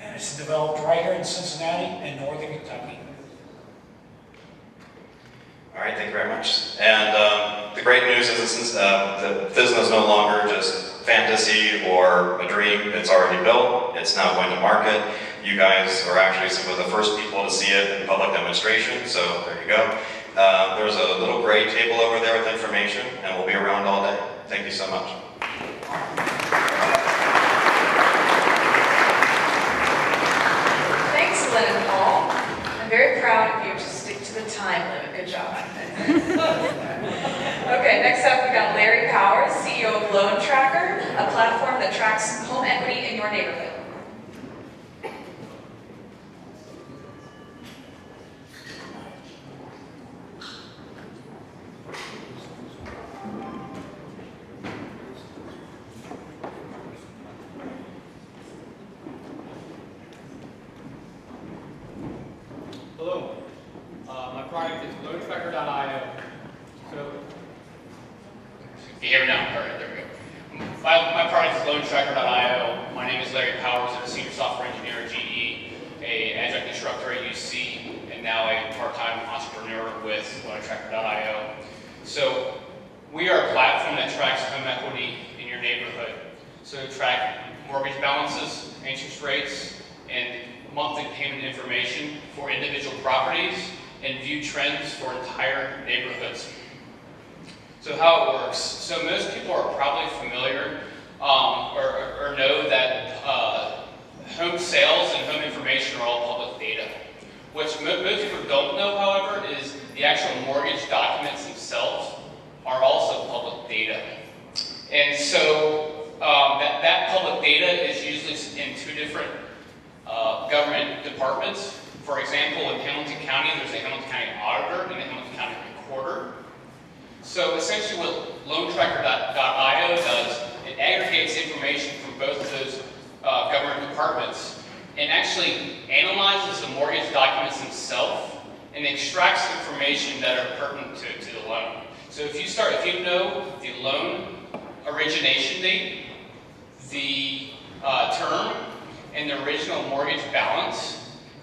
Speaker 12: And it's developed right here in Cincinnati and northern Kentucky.
Speaker 2: All right, thank you very much. And the great news is that FSNA is no longer just fantasy or a dream. It's already built. It's now going to market. You guys are actually some of the first people to see it in public demonstration, so there you go. There's a little gray table over there with information, and we'll be around all day. Thank you so much.
Speaker 1: Thanks, Glenn and Paul. I'm very proud of you to stick to the time limit. Good job. Okay, next up we got Larry Powers, CEO of Loan Tracker, a platform that tracks home equity in your neighborhood.
Speaker 13: Hello, my product is LoanTracker.io. So, if you hear me now, all right, there we go. My product is LoanTracker.io. My name is Larry Powers. I'm a senior software engineer at GE, an adjunct instructor at UC, and now a part-time entrepreneur with LoanTracker.io. So, we are a platform that tracks home equity in your neighborhood. So, track mortgage balances, interest rates, and monthly payment information for individual properties and view trends for entire neighborhoods. So how it works. So most people are probably familiar or know that home sales and home information are all public data. What most people don't know, however, is the actual mortgage documents themselves are also public data. And so that public data is usually in 2 different government departments. For example, in Hamilton County, there's a Hamilton County Auditor and a Hamilton County Recorder. So essentially what LoanTracker.io does, it aggregates information from both of those government departments and actually analyzes the mortgage documents themselves and extracts information that are pertinent to the loan. So if you know the loan origination date, the term, and the original mortgage balance,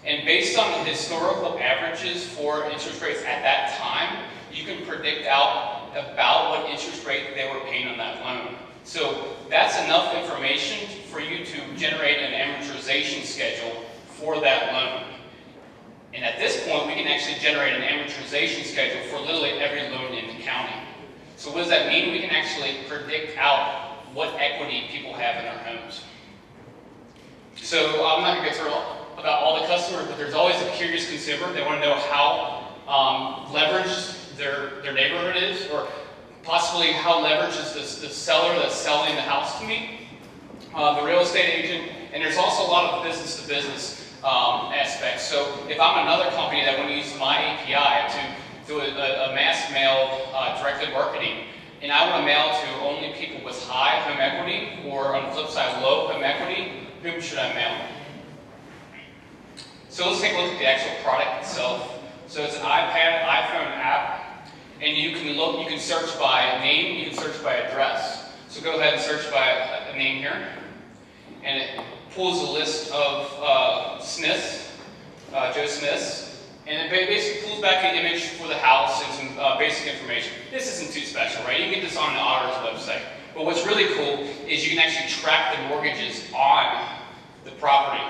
Speaker 13: and based on the historical averages for interest rates at that time, you can predict out about what interest rate they were paying on that loan. So that's enough information for you to generate an amortization schedule for that loan. And at this point, we can actually generate an amortization schedule for literally every loan in the county. So what does that mean? We can actually predict out what equity people have in their homes. So I'm not going to go through about all the customers, but there's always a curious consumer. They want to know how leveraged their neighborhood is, or possibly how leveraged is the seller that's selling the house to me, the real estate agent, and there's also a lot of business-to-business aspects. So if I'm another company that want to use my API to do a mass mail directed marketing, and I want to mail to only people with high home equity, or on the flip side, low home equity, whom should I mail? So let's take a look at the actual product itself. So it's an iPhone app, and you can search by name, you can search by address. So go ahead and search by a name here, and it pulls a list of Smiths, Joe Smiths, and it basically pulls back an image for the house and some basic information. This isn't too special, right? You can get this on the auditor's website. But what's really cool is you can actually track the mortgages on the property.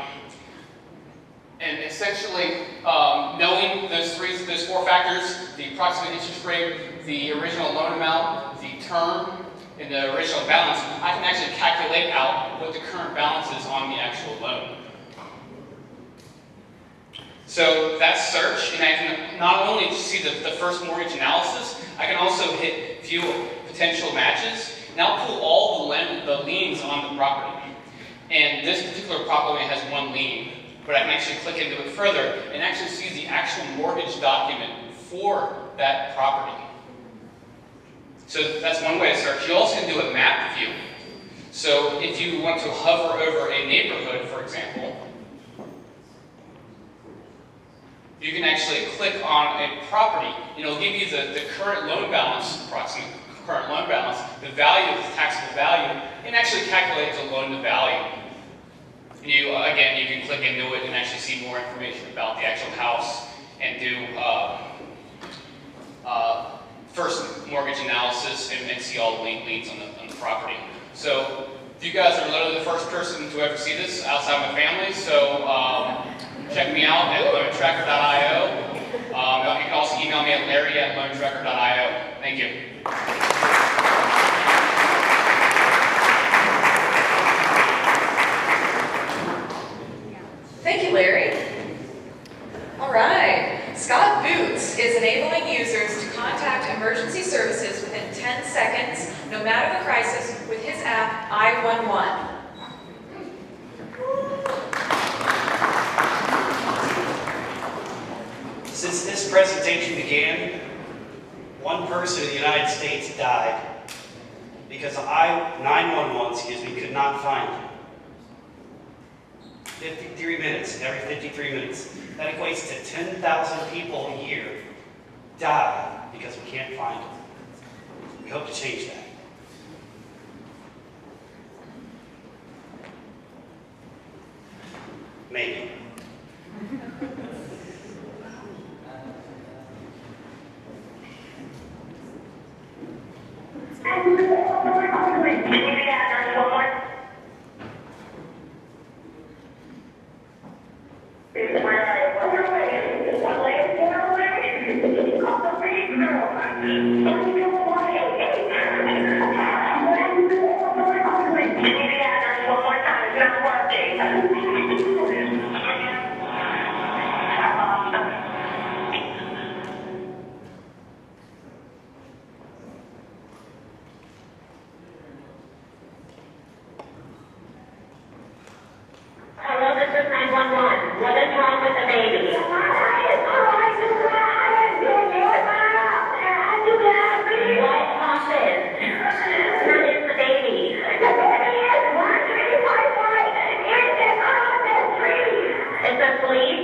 Speaker 13: And essentially, knowing those four factors, the approximate interest rate, the original loan amount, the term, and the original balance, I can actually calculate out what the current balance is on the actual loan. So that's search, and I can not only see the first mortgage analysis, I can also hit view potential matches, and I'll pull all the liens on the property. And this particular property has one lien, but I can actually click into it further and actually see the actual mortgage document for that property. So that's one way to search. You also can do a map view. So if you want to hover over a neighborhood, for example, you can actually click on a property, and it'll give you the current loan balance, approximate current loan balance, the value of the taxable value, and actually calculate the loan to value. And again, you can click into it and actually see more information about the actual house and do first mortgage analysis and see all the liens on the property. So you guys are literally the first person to ever see this outside my family, so check me out at loantracker.io. You can also email me at larry@loantracker.io. Thank you.
Speaker 1: Thank you, Larry. All right. Scott Boots is enabling users to contact emergency services within 10 seconds, no matter the crisis, with his app, I11.
Speaker 14: Since this presentation began, one person in the United States died because 911, could not find him. 53 minutes, every 53 minutes. That equates to 10,000 people a year die because we can't find them. We hope to change that. Maybe.
Speaker 15: Hello, this is 911. What is wrong with the baby? What happened? Where is the baby? It's asleep?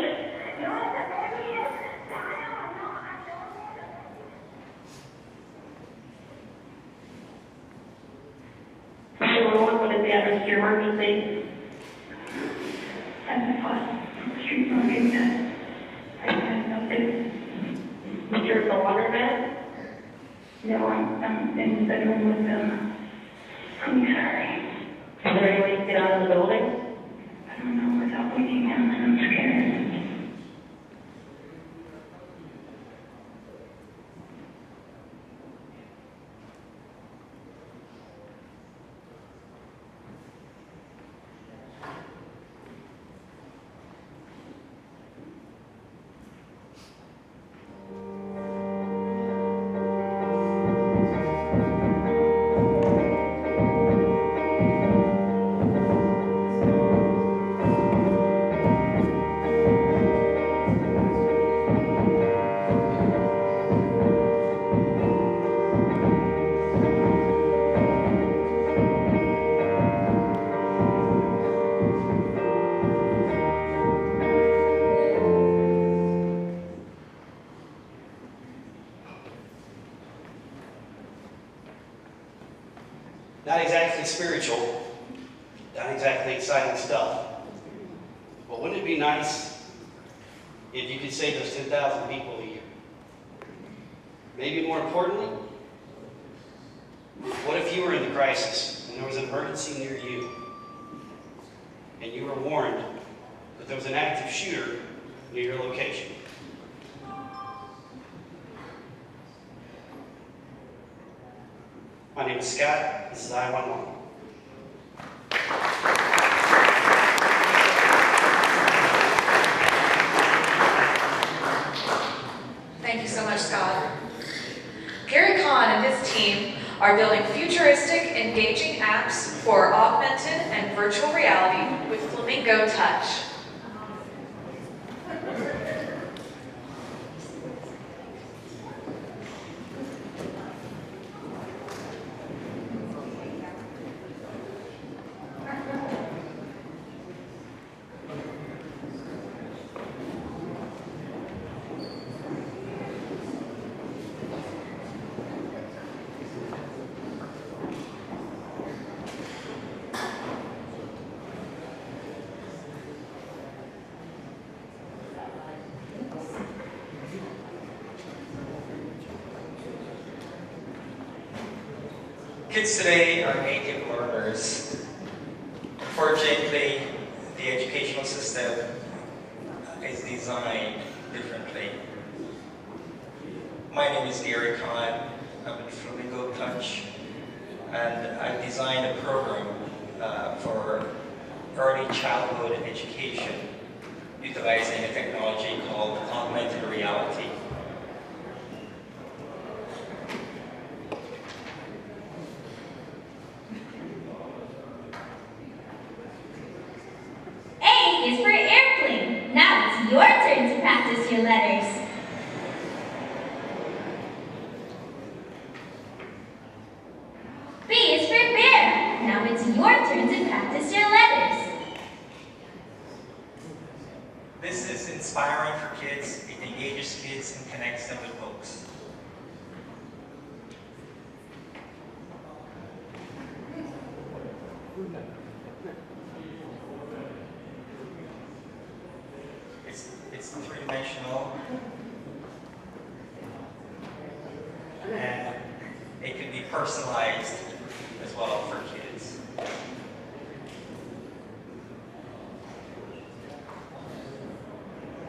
Speaker 15: What is the address to your work, please? 7 o'clock, street laundry mat. I have nothing. You're the laundromat? No, I'm in the bedroom with them. I'm sorry. Is there any way to get out of the building? I don't know, without waking him, and I'm scared.
Speaker 14: Not exactly spiritual, not exactly exciting stuff. But wouldn't it be nice if you could save those 10,000 people a year? Maybe more importantly, what if you were in the crisis and there was an emergency near you and you were warned that there was an active shooter near your location? My name is Scott. This is I-11.
Speaker 1: Thank you so much, Scott. Gary Kahn and his team are building futuristic, engaging apps for augmented and virtual reality with Flamingo Touch.
Speaker 16: Kids today are native learners. Unfortunately, the educational system is designed differently. My name is Gary Kahn. I'm with Flamingo Touch, and I've designed a program for early childhood education utilizing a technology called augmented reality.
Speaker 17: A is for airplane. Now it's your turn to practice your letters. B is for bear. Now it's your turn to practice your letters.
Speaker 16: This is inspiring for kids. It engages kids and connects them with books. It's three-dimensional, and it can be personalized as well for kids.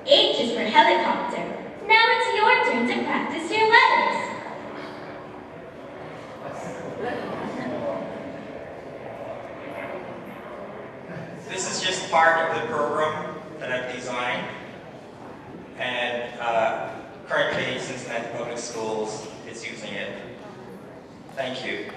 Speaker 17: H is for helicopter. Now it's your turn to practice your letters.
Speaker 16: This is just part of the program that I've designed, and currently Cincinnati Public Schools is using it. Thank you.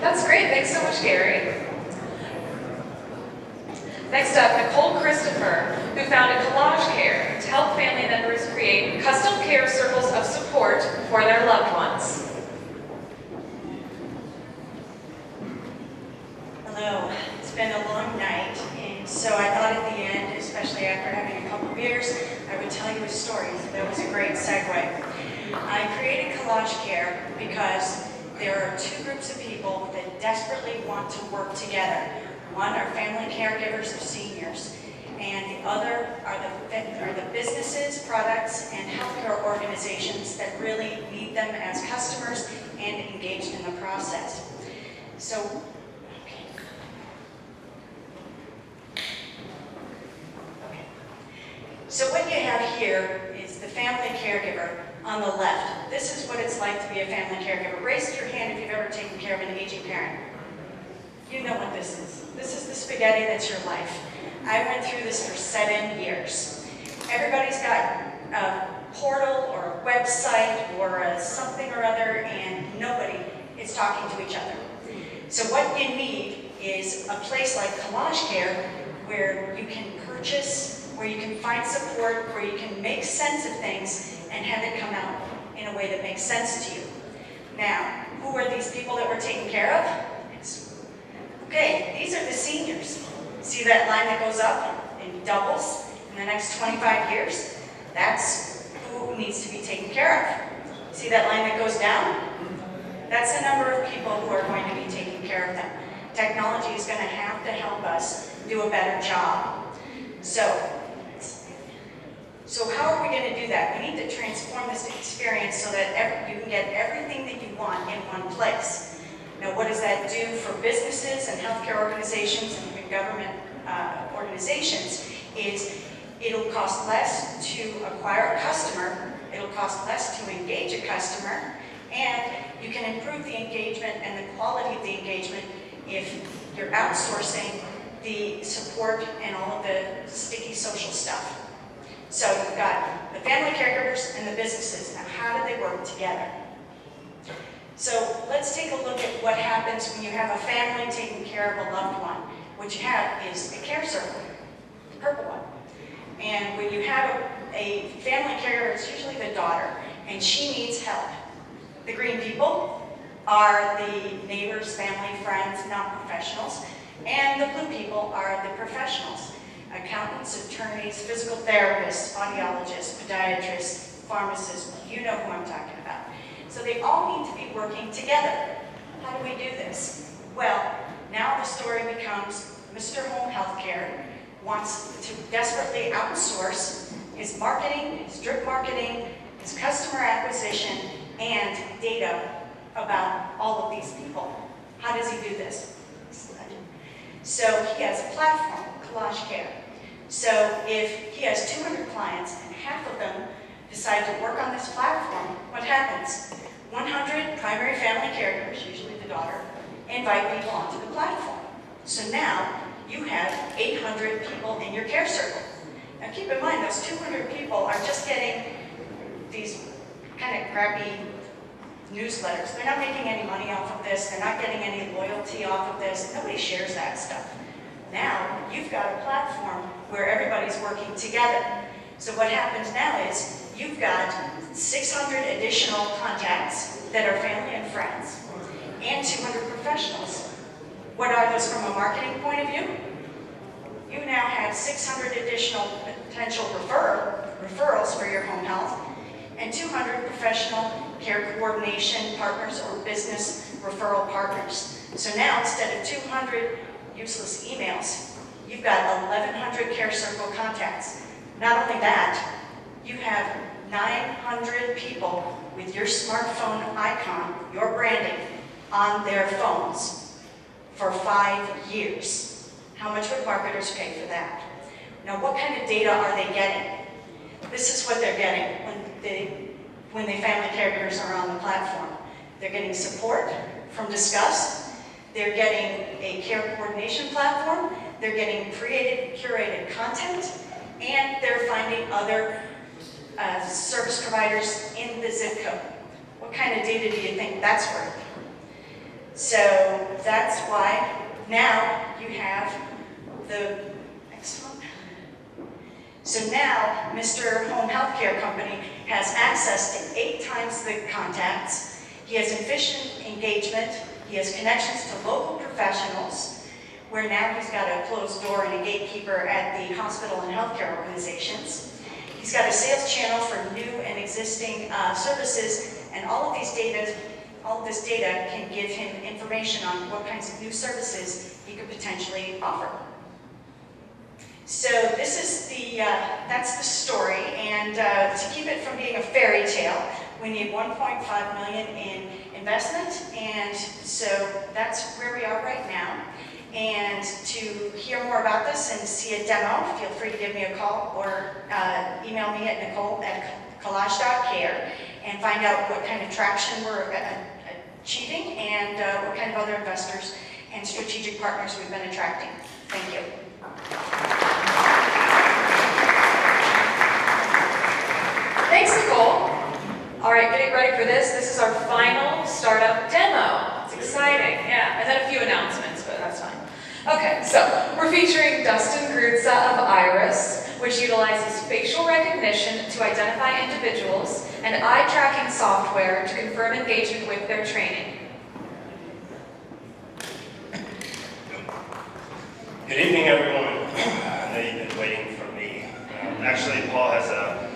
Speaker 1: That's great. Thanks so much, Gary. Next up, Nicole Christopher, who founded Collage Care to help family members create custom care circles of support for their loved ones.
Speaker 18: Hello. It's been a long night, and so I thought at the end, especially after having a couple of beers, I would tell you a story. So that was a great segue. I created Collage Care because there are two groups of people that desperately want to work together. One are family caregivers of seniors, and the other are the businesses, products, and healthcare organizations that really need them as customers and engaged in the process. So what you have here is the family caregiver on the left. This is what it's like to be a family caregiver. Raise your hand if you've ever taken care of an aging parent. You know what this is. This is the spaghetti that's your life. I went through this for 7 years. Everybody's got a portal or a website or something or other, and nobody is talking to each other. So what you need is a place like Collage Care where you can purchase, where you can find support, where you can make sense of things and have it come out in a way that makes sense to you. Now, who are these people that we're taking care of? Okay, these are the seniors. See that line that goes up and doubles in the next 25 years? That's who needs to be taken care of. See that line that goes down? That's the number of people who are going to be taking care of them. Technology is going to have to help us do a better job. So how are we going to do that? We need to transform this experience so that you can get everything that you want in one place. Now, what does that do for businesses and healthcare organizations and even government organizations is it'll cost less to acquire a customer, it'll cost less to engage a customer, and you can improve the engagement and the quality of the engagement if you're outsourcing the support and all of the sticky social stuff. So you've got the family caregivers and the businesses. Now, how do they work together? So let's take a look at what happens when you have a family taking care of a loved one. What you have is a care circle, the purple one. And when you have a family caregiver, it's usually the daughter, and she needs help. The green people are the neighbors, family, friends, not professionals, and the blue people are the professionals. Accountants, attorneys, physical therapists, audiologists, podiatrists, pharmacists, you know who I'm talking about. So they all need to be working together. How do we do this? Well, now the story becomes Mr. Home Healthcare wants to desperately outsource his marketing, his drip marketing, his customer acquisition, and data about all of these people. How does he do this? So he has a platform, Collage Care. So if he has 200 clients and half of them decide to work on this platform, what happens? 100 primary family caregivers, usually the daughter, invite people onto the platform. So now you have 800 people in your care circle. Now keep in mind, those 200 people are just getting these kind of crappy newsletters. They're not making any money off of this. They're not getting any loyalty off of this. Nobody shares that stuff. Now you've got a platform where everybody's working together. So what happens now is you've got 600 additional contacts that are family and friends and 200 professionals. What are those from a marketing point of view? You now have 600 additional potential referrals for your home health and 200 professional care coordination partners or business referral partners. So now instead of 200 useless emails, you've got 1,100 care circle contacts. Not only that, you have 900 people with your smartphone icon, your branding, on their phones for 5 years. How much would marketers pay for that? Now, what kind of data are they getting? This is what they're getting when the family caregivers are on the platform. They're getting support from Discuss. They're getting a care coordination platform. They're getting curated content, and they're finding other service providers in the zip code. What kind of data do you think that's worth? So that's why now you have the next one. So now Mr. Home Healthcare Company has access to 8 times the contacts. He has efficient engagement. He has connections to local professionals, where now he's got a closed door and a gatekeeper at the hospital and healthcare organizations. He's got a sales channel for new and existing services, and all of this data can give him information on what kinds of new services he could potentially offer. So this is that's the story, and to keep it from being a fairy tale, we need $1.5 million in investment, and so that's where we are right now. And to hear more about this and see a demo, feel free to give me a call or email me at nicole@collage.care and find out what kind of traction we're achieving and what kind of other investors and strategic partners we've been attracting. Thank you.
Speaker 1: Thanks, Nicole. All right, getting ready for this. This is our final startup demo. It's exciting, yeah. And then a few announcements, but that's fine. Okay, so we're featuring Dustin Grutza of Iris, which utilizes facial recognition to identify individuals and eye tracking software to confirm engagement with their training.
Speaker 19: Good evening, everyone. I know you've been waiting for me. Actually, Paul has a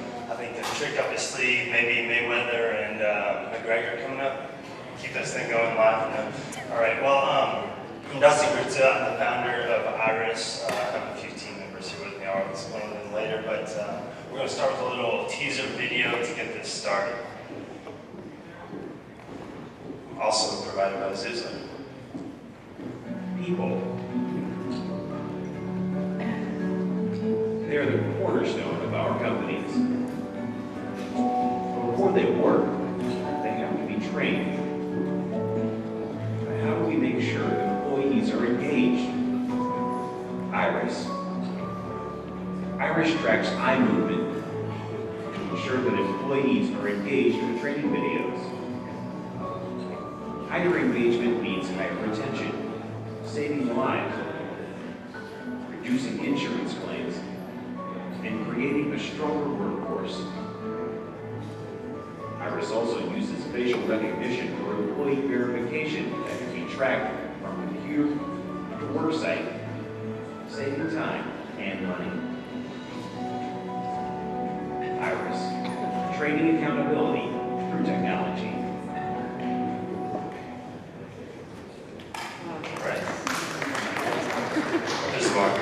Speaker 11: trick up his sleeve, maybe Mayweather and McGregor coming up. Keep this thing going live. All right, well, I'm Dusty Gurta. I'm the founder of Iris. I have a few team members here with me. I'll explain them later, but we're going to start with a little teaser video to get this started. Also provided by Zuzla.
Speaker 19: People. They're the cornerstone of our companies. Before they work, they have to be trained. But how do we make sure employees are engaged? Iris tracks eye movement to ensure that employees are engaged in training videos. Higher engagement means higher retention, saving lives, reducing insurance claims, and creating a stronger workforce. Iris also uses facial recognition for employee verification that can be tracked from computer to work site, saving time and money. Iris, training accountability through technology.
Speaker 11: Right. This is Mark.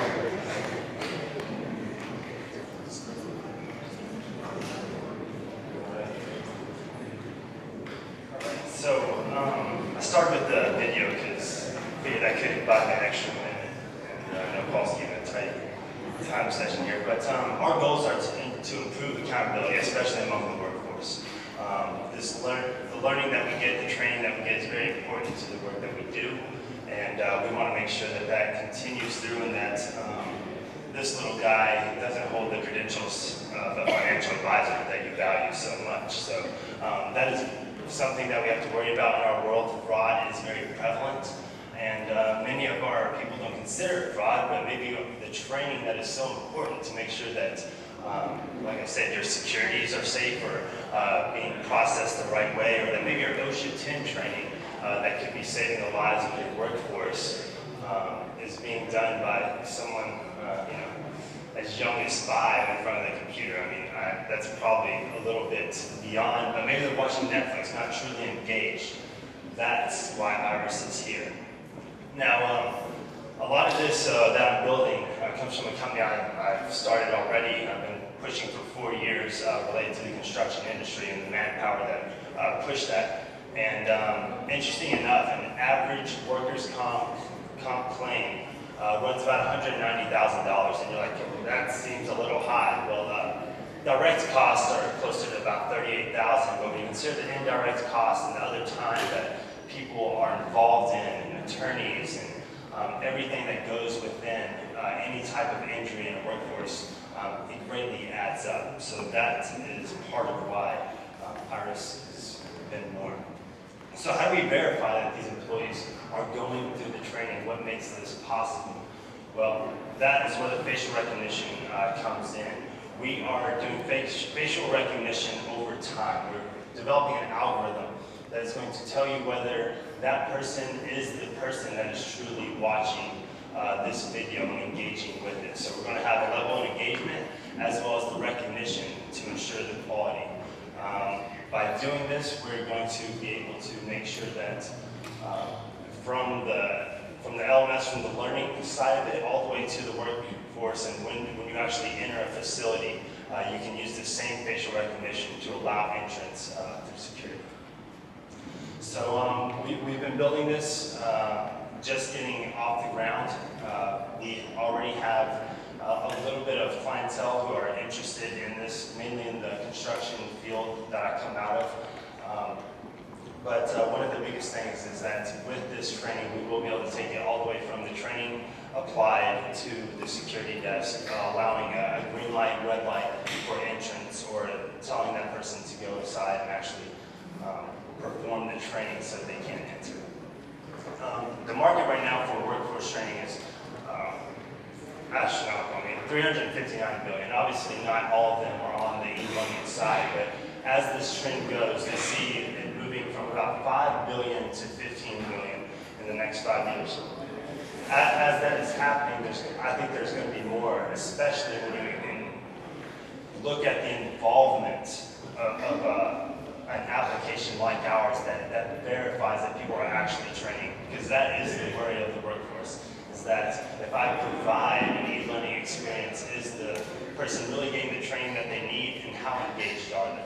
Speaker 11: So, I started with the video because I figured I could buy an extra minute, and I know Paul's giving a tight time session here, but our goals are to improve accountability, especially among the workforce. The learning that we get, the training that we get is very important to the work that we do, and we want to make sure that that continues through and that this little guy doesn't hold the credentials of a financial advisor that you value so much. So that is something that we have to worry about in our world. Fraud is very prevalent, and many of our people don't consider it fraud, but maybe the training that is so important to make sure that, like I said, your securities are safe or being processed the right way, or that maybe your OSHA 10 training that could be saving the lives of your workforce is being done by someone as young as 5 in front of the computer. I mean, that's probably a little bit beyond, but maybe they're watching Netflix, not truly engaged. That's why Iris is here. Now, a lot of this that I'm building comes from a company I've started already. I've been pushing for 4 years related to the construction industry and the manpower that pushed that. And interesting enough, an average workers' comp claim runs about $190,000, and you're like, that seems a little high. Well, direct costs are closer to about $38,000, but when you consider the indirect costs and the other time that people are involved in, and attorneys, and everything that goes within any type of injury in a workforce, it greatly adds up. So that is part of why Iris has been born. So how do we verify that these employees are going through the training? What makes this possible? Well, that is where the facial recognition comes in. We are doing facial recognition over time. We're developing an algorithm that is going to tell you whether that person is the person that is truly watching this video and engaging with it. So we're going to have a level of engagement as well as the recognition to ensure the quality. By doing this, we're going to be able to make sure that from the LMS, from the learning side of it, all the way to the workforce, and when you actually enter a facility, you can use the same facial recognition to allow entrance through security. So we've been building this, just getting off the ground. We already have a little bit of clientele who are interested in this, mainly in the construction field that I come out of. But one of the biggest things is that with this training, we will be able to take it all the way from the training applied to the security desk, allowing a green light, red light for entrance, or telling that person to go inside and actually perform the training so they can enter. The market right now for workforce training is astronomical. I mean, $359 billion. Obviously, not all of them are on the e-learning side, but as this trend goes, we see it moving from about $5 billion to $15 billion in the next 5 years. As that is happening, I think there's going to be more, especially when you
Speaker 20: look at the involvement of an application like ours that verifies that people are actually training, because that is the worry of the workforce, is that if I provide an e-learning experience, is the person really getting the training that they need, and how engaged are they?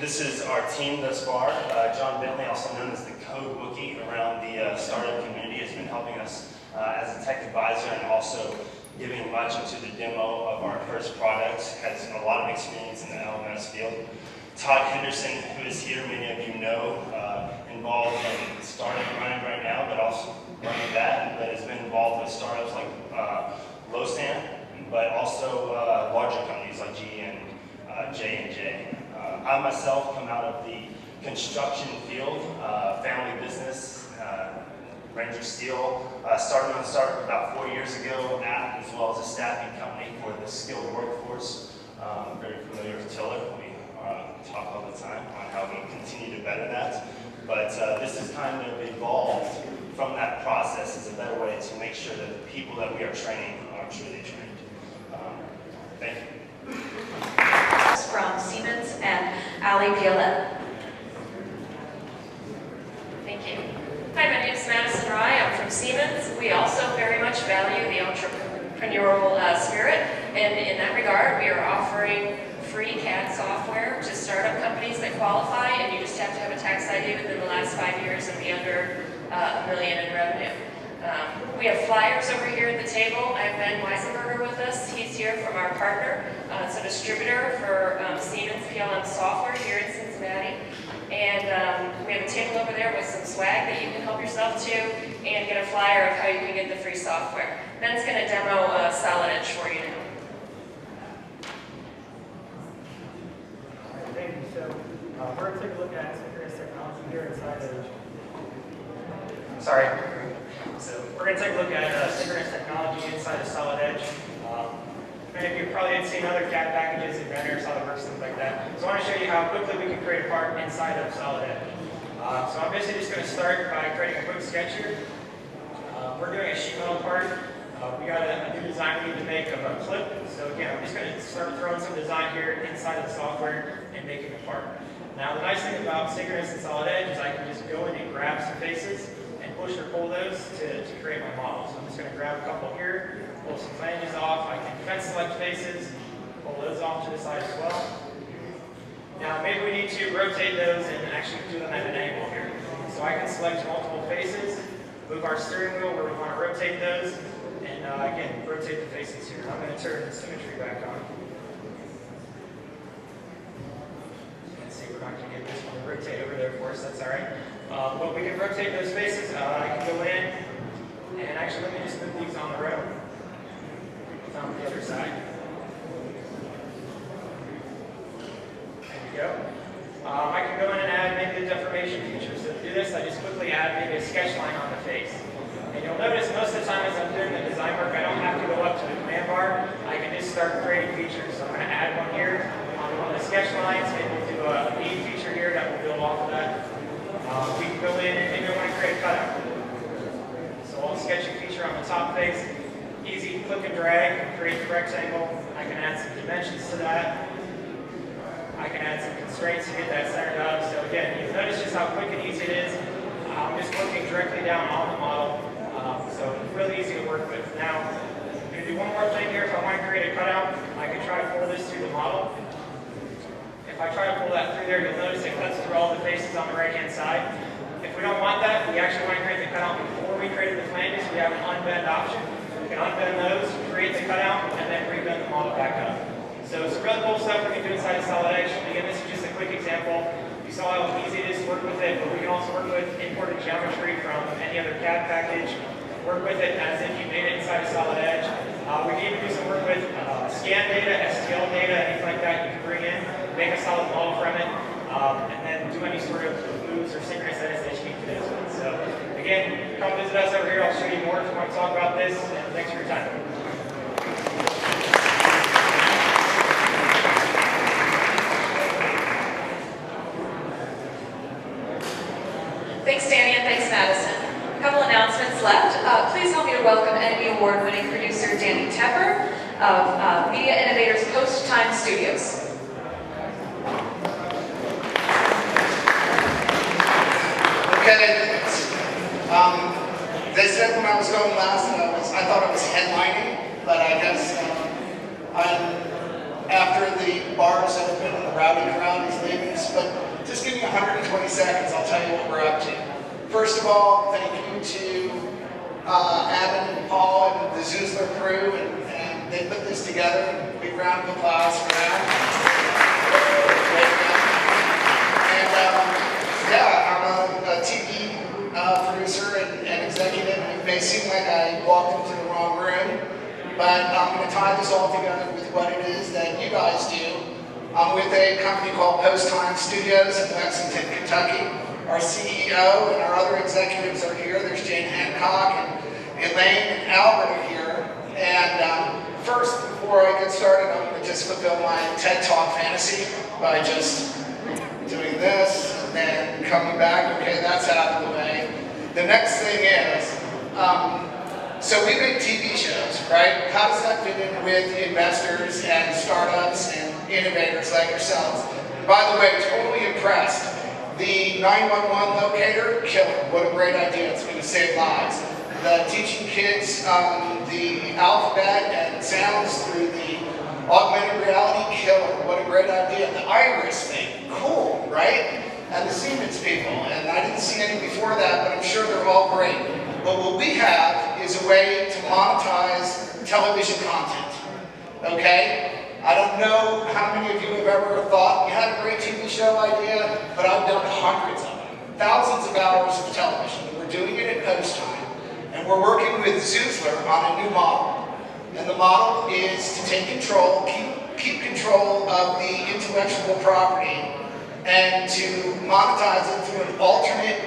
Speaker 20: This is our team thus far. John Bentley, also known as the Code Wookie around the startup community, has been helping us as a tech advisor and also giving much into the demo of our first product, has a lot of experience in the LMS field. Todd Henderson, who is here, many of you know, involved in startup grind right now, but also running that, but has been involved with startups like Losan, but also larger companies like GE and J&J. I myself come out of the construction field, family business, Ranger Steel. Started on startup about 4 years ago, as well as a staffing company for the skilled workforce. I'm very familiar with Tiller. We talk all the time on how we continue to better that. But this has kind of evolved from that process as a better way to make sure that the people that we are training are truly trained. Thank you.
Speaker 1: From Siemens and Ali Piolet. Thank you. Hi, my name is Madison Rye. I'm from Siemens. We also very much value the entrepreneurial spirit, and in that regard, we are offering free CAD software to startup companies that qualify, and you just have to have a tax ID within the last 5 years and be under $1 million in revenue. We have flyers over here at the table. I have Ben Weisenberger with us. He's here from our partner. It's a distributor for Siemens PLM software here in Cincinnati. And we have a table over there with some swag that you can help yourself to and get a flyer of how you can get the free software. Ben's going to demo Solid Edge for you now.
Speaker 21: Thank you. So we're going to take a look at synchronous technology here inside of... Sorry. So we're going to take a look at synchronous technology inside of Solid Edge. Many of you probably had seen other CAD packages and Render, SolidWorks, things like that. So I want to show you how quickly we can create a part inside of Solid Edge. So I'm basically just going to start by creating a quick sketch here. We're doing a sheet metal part. We got a new design we need to make of a clip. So again, I'm just going to start throwing some design here inside of the software and making a part. Now the nice thing about synchronous and Solid Edge is I can just go in and grab some faces and push or pull those to create my model. So I'm just going to grab a couple here, pull some flanges off. I can fence select faces, pull those off to the side as well. Now maybe we need to rotate those and actually do them at an angle here. So I can select multiple faces, move our steering wheel where we want to rotate those, and again, rotate the faces here. I'm going to turn the symmetry back on. Let's see, we're not going to get this one to rotate over there for us, that's all right. But we can rotate those faces. I can go in, and actually let me just move these on the road. On the other side. There we go. I can go in and add maybe the deformation feature. So to do this, I just quickly add maybe a sketch line on the face. And you'll notice most of the time as I'm doing the design work, I don't have to go up to the command bar. I can just start creating features. So I'm going to add one here on one of the sketch lines. Maybe we'll do a lead feature here that will build off of that. We can go in and maybe I want to create a cutout. So I'll sketch a feature on the top face. Easy click and drag, create the rectangle. I can add some dimensions to that. I can add some constraints to get that centered up. So again, you'll notice just how quick and easy it is. I'm just looking directly down on the model. So it's really easy to work with. Now, I'm going to do one more thing here. If I want to create a cutout, I can try to pull this through the model. If I try to pull that through there, you'll notice it cuts through all the faces on the right-hand side. If we don't want that, we actually want to create the cutout before we created the flanges. We have an unbend option. We can unbend those, create the cutout, and then rebend the model back up. So it's really cool stuff we can do inside of Solid Edge. Again, this is just a quick example. You saw how easy it is to work with it, but we can also work with imported geometry from any other CAD package. Work with it as if you made it inside of Solid Edge. We can even do some work with scan data, STL data, anything like that you can bring in, make a solid model from it, and then do any sort of moves or synchronous edits that you need to do with it. So again, come visit us over here. I'll show you more if you want to talk about this, and thanks for your time.
Speaker 1: Thanks, Danny, and thanks, Madison. A couple announcements left. Please help me to welcome Emmy Award-winning producer Danny Tepper. of Media Innovators Post Time Studios.
Speaker 4: Okay, they said when I was going last that I thought I was headlining, but I guess after the bars have been in the rowdy crowd is leaving us, but just give me 120 seconds, I'll tell you what we're up to. First of all, thank you to Adam and Paul and the Zuzler crew, and they put this together. Big round of applause for that. Yeah, I'm a TV producer and executive, and it may seem like I walked into the wrong room, but I'm going to tie this all together with what it is that you guys do. I'm with a company called Post Time Studios in Lexington, Kentucky. Our CEO and our other executives are here. There's Jane Hancock and Elaine and Albert are here. And first, before I get started, I'm going to just fulfill my TED Talk fantasy by just doing this and then coming back. Okay, that's out of the way. The next thing is, so we make TV shows, right? How does that fit in with investors and startups and innovators like yourselves? And by the way, totally impressed. The 911 locator, killer. What a great idea. It's going to save lives. The teaching kids the alphabet and sounds through the augmented reality, killer. What a great idea. The iris thing, cool, right? And the Siemens people, and I didn't see any before that, but I'm sure they're all great. But what we have is a way to monetize television content, okay? I don't know how many of you have ever thought you had a great TV show idea, but I've done hundreds of them. Thousands of hours of television. We're doing it at Post Time. And we're working with Zuzler on a new model. And the model is to take control, keep control of the intellectual property, and to monetize it through an alternate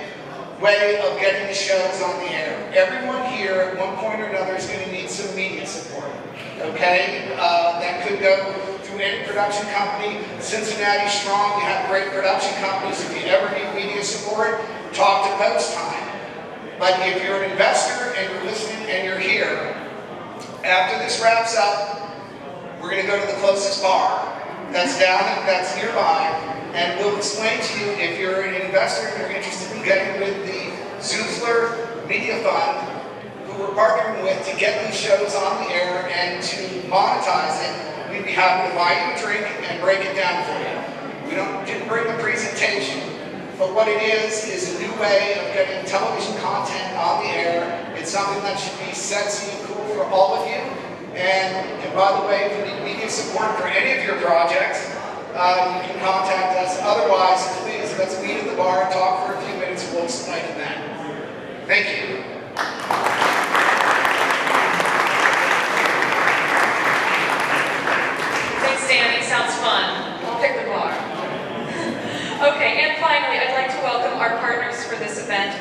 Speaker 4: way of getting the shows on the air. Everyone here at one point or another is going to need some media support, okay? That could go through any production company. Cincinnati Strong, you have great production companies. If you ever need media support, talk to Post Time. But if you're an investor and you're listening and you're here, after this wraps up, we're going to go to the closest bar that's nearby, and we'll explain to you if you're an investor and you're interested in getting with the Zuzler Media Fund, who we're partnering with to get these shows on the air and to monetize it. We'd be happy to buy you a drink and break it down for you. We didn't bring a presentation, but what it is a new way of getting television content on the air. It's something that should be sexy and cool for all of you. And by the way, if you need media support for any of your projects, you can contact us. Otherwise, please, let's meet at the bar and talk for a few minutes and we'll explain that. Thank you.
Speaker 1: Thanks, Danny. Sounds fun. I'll pick the bar. Okay, and finally, I'd like to welcome our partners for this event.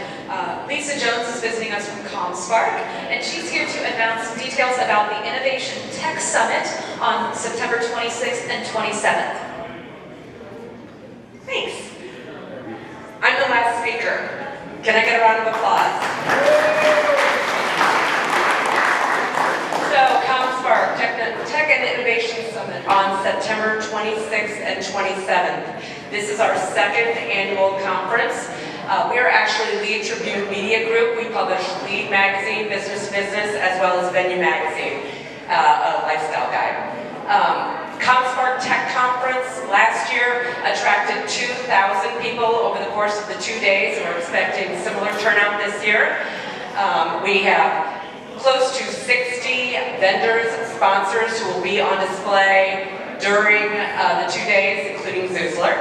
Speaker 1: Lisa Jones is visiting us from CommSpark, and she's here to announce details about the Innovation Tech Summit on September 26th and 27th. Thanks. I'm the last speaker. Can I get a round of applause? So, CommSpark Tech and Innovation Summit on September 26th and 27th. This is our second annual conference. We are actually Lead Tribune Media Group. We publish Lead Magazine, Business to Business, as well as Venue Magazine, a lifestyle guide. CommSpark Tech Conference last year attracted 2,000 people over the course of the 2 days, and we're expecting similar turnout this year. We have close to 60 vendors, sponsors who will be on display during the 2 days, including Zuzler.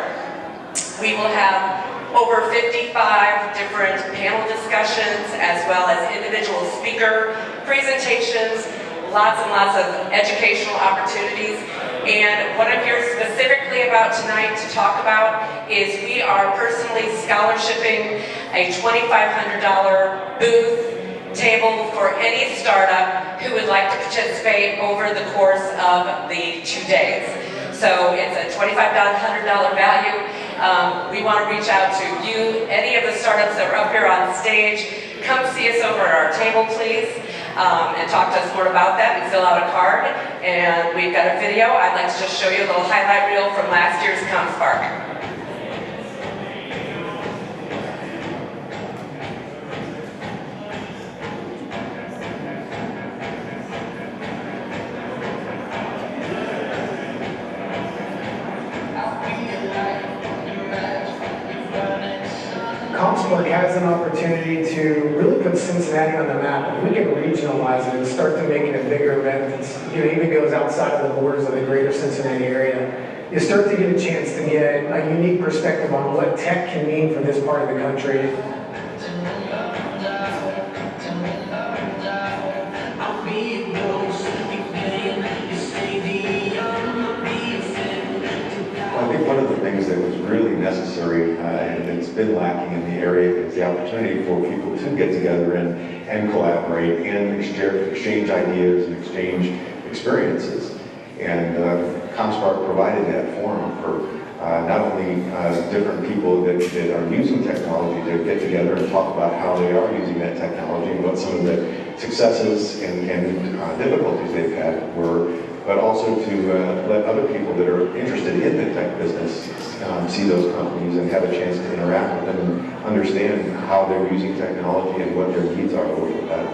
Speaker 1: We will have over 55 different panel discussions, as well as individual speaker presentations, lots and lots of educational opportunities. And what I'm here specifically about tonight to talk about is we are personally scholarshiping a $2,500 booth table for any startup who would like to participate over the course of the 2 days. So it's a $2,500 value. We want to reach out to you, any of the startups that are up here on stage. Come see us over at our table, please.
Speaker 5: and talk to us more about that and fill out a card. And we've got a video. I'd like to just show you a little highlight reel from last year's ComSpark.
Speaker 22: ComSpark has an opportunity to really put Cincinnati on the map. We can regionalize it and start to make it a bigger event that's, even goes outside of the borders of the greater Cincinnati area. You start to get a chance to get a unique perspective on what tech can mean for this part of the country.
Speaker 23: Well, I think one of the things that was really necessary and it's been lacking in the area is the opportunity for people to get together and collaborate and exchange ideas and exchange experiences. And ComSpark provided that forum for not only different people that are using technology to get together and talk about how they are using that technology and what some of the successes and difficulties they've had were, but also to let other people that are interested in the tech business see those companies and have a chance to interact with them and understand how they're using technology and what their needs are with that.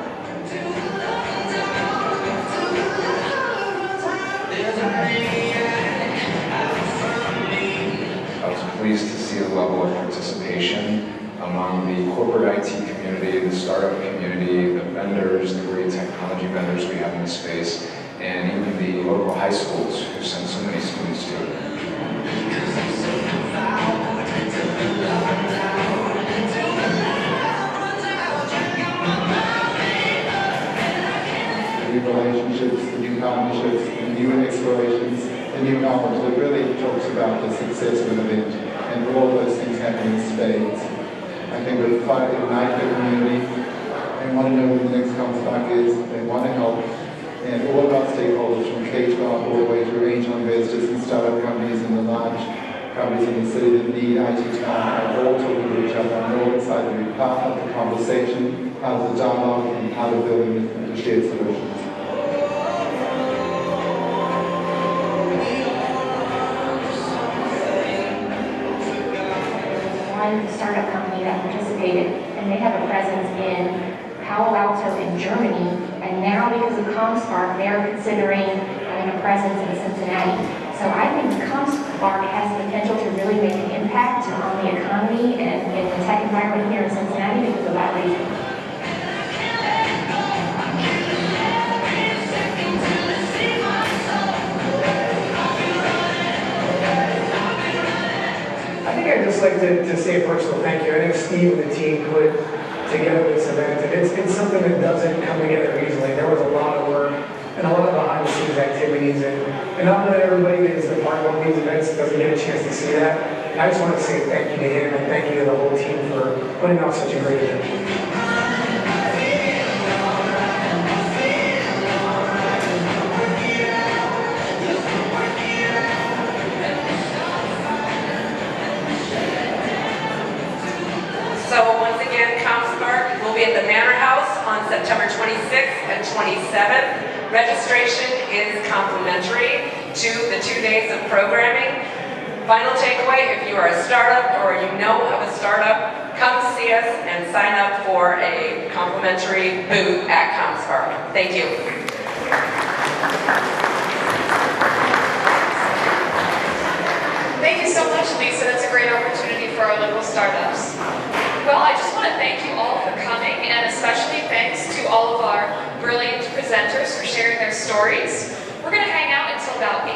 Speaker 24: I was pleased to see the level of participation among the corporate IT community, the startup community, the vendors, the great technology vendors we have in the space, and even the local high schools who send so many students to it.
Speaker 25: The new relationships, the new partnerships, the new explorations, the new knowledge that really talks about the success of an event, and all of those things happen in spades. I think we've tried to ignite the community. They want to know who the next ComSpark is. They want to help. And all of our stakeholders from K-12 all the way through angel investors and startup companies and the large companies in the city that need IT talent are all talking to each other and all excited to be part of the conversation, part of the dialogue, and part of building the shared solutions.
Speaker 26: One startup company that participated, and they have a presence in Palo Alto in Germany, and now because of ComSpark, they're considering having a presence in Cincinnati. So I think ComSpark has the potential to really make an impact on the economy and in the tech environment here in Cincinnati because of that reason.
Speaker 22: I think I'd just like to say a personal thank you. I know Steve and the team put together this event, and it's something that doesn't come together easily. There was a lot of work and a lot of behind the scenes activities, and not that everybody that is a part of these events doesn't get a chance to see that. And I just want to say thank you to him and thank you to the whole team for putting out such a great event.
Speaker 5: So once again, ComSpark will be at the Manor House on September 26th and 27th. Registration is complimentary to the 2 days of programming. Final takeaway, if you are a startup or you know of a startup, come see us and sign up for a complimentary booth at ComSpark. Thank you.
Speaker 1: Thank you so much, Lisa. That's a great opportunity for our local startups. Well, I just want to thank you all for coming, and especially thanks to all of our brilliant presenters for sharing their stories. We're going to hang out until about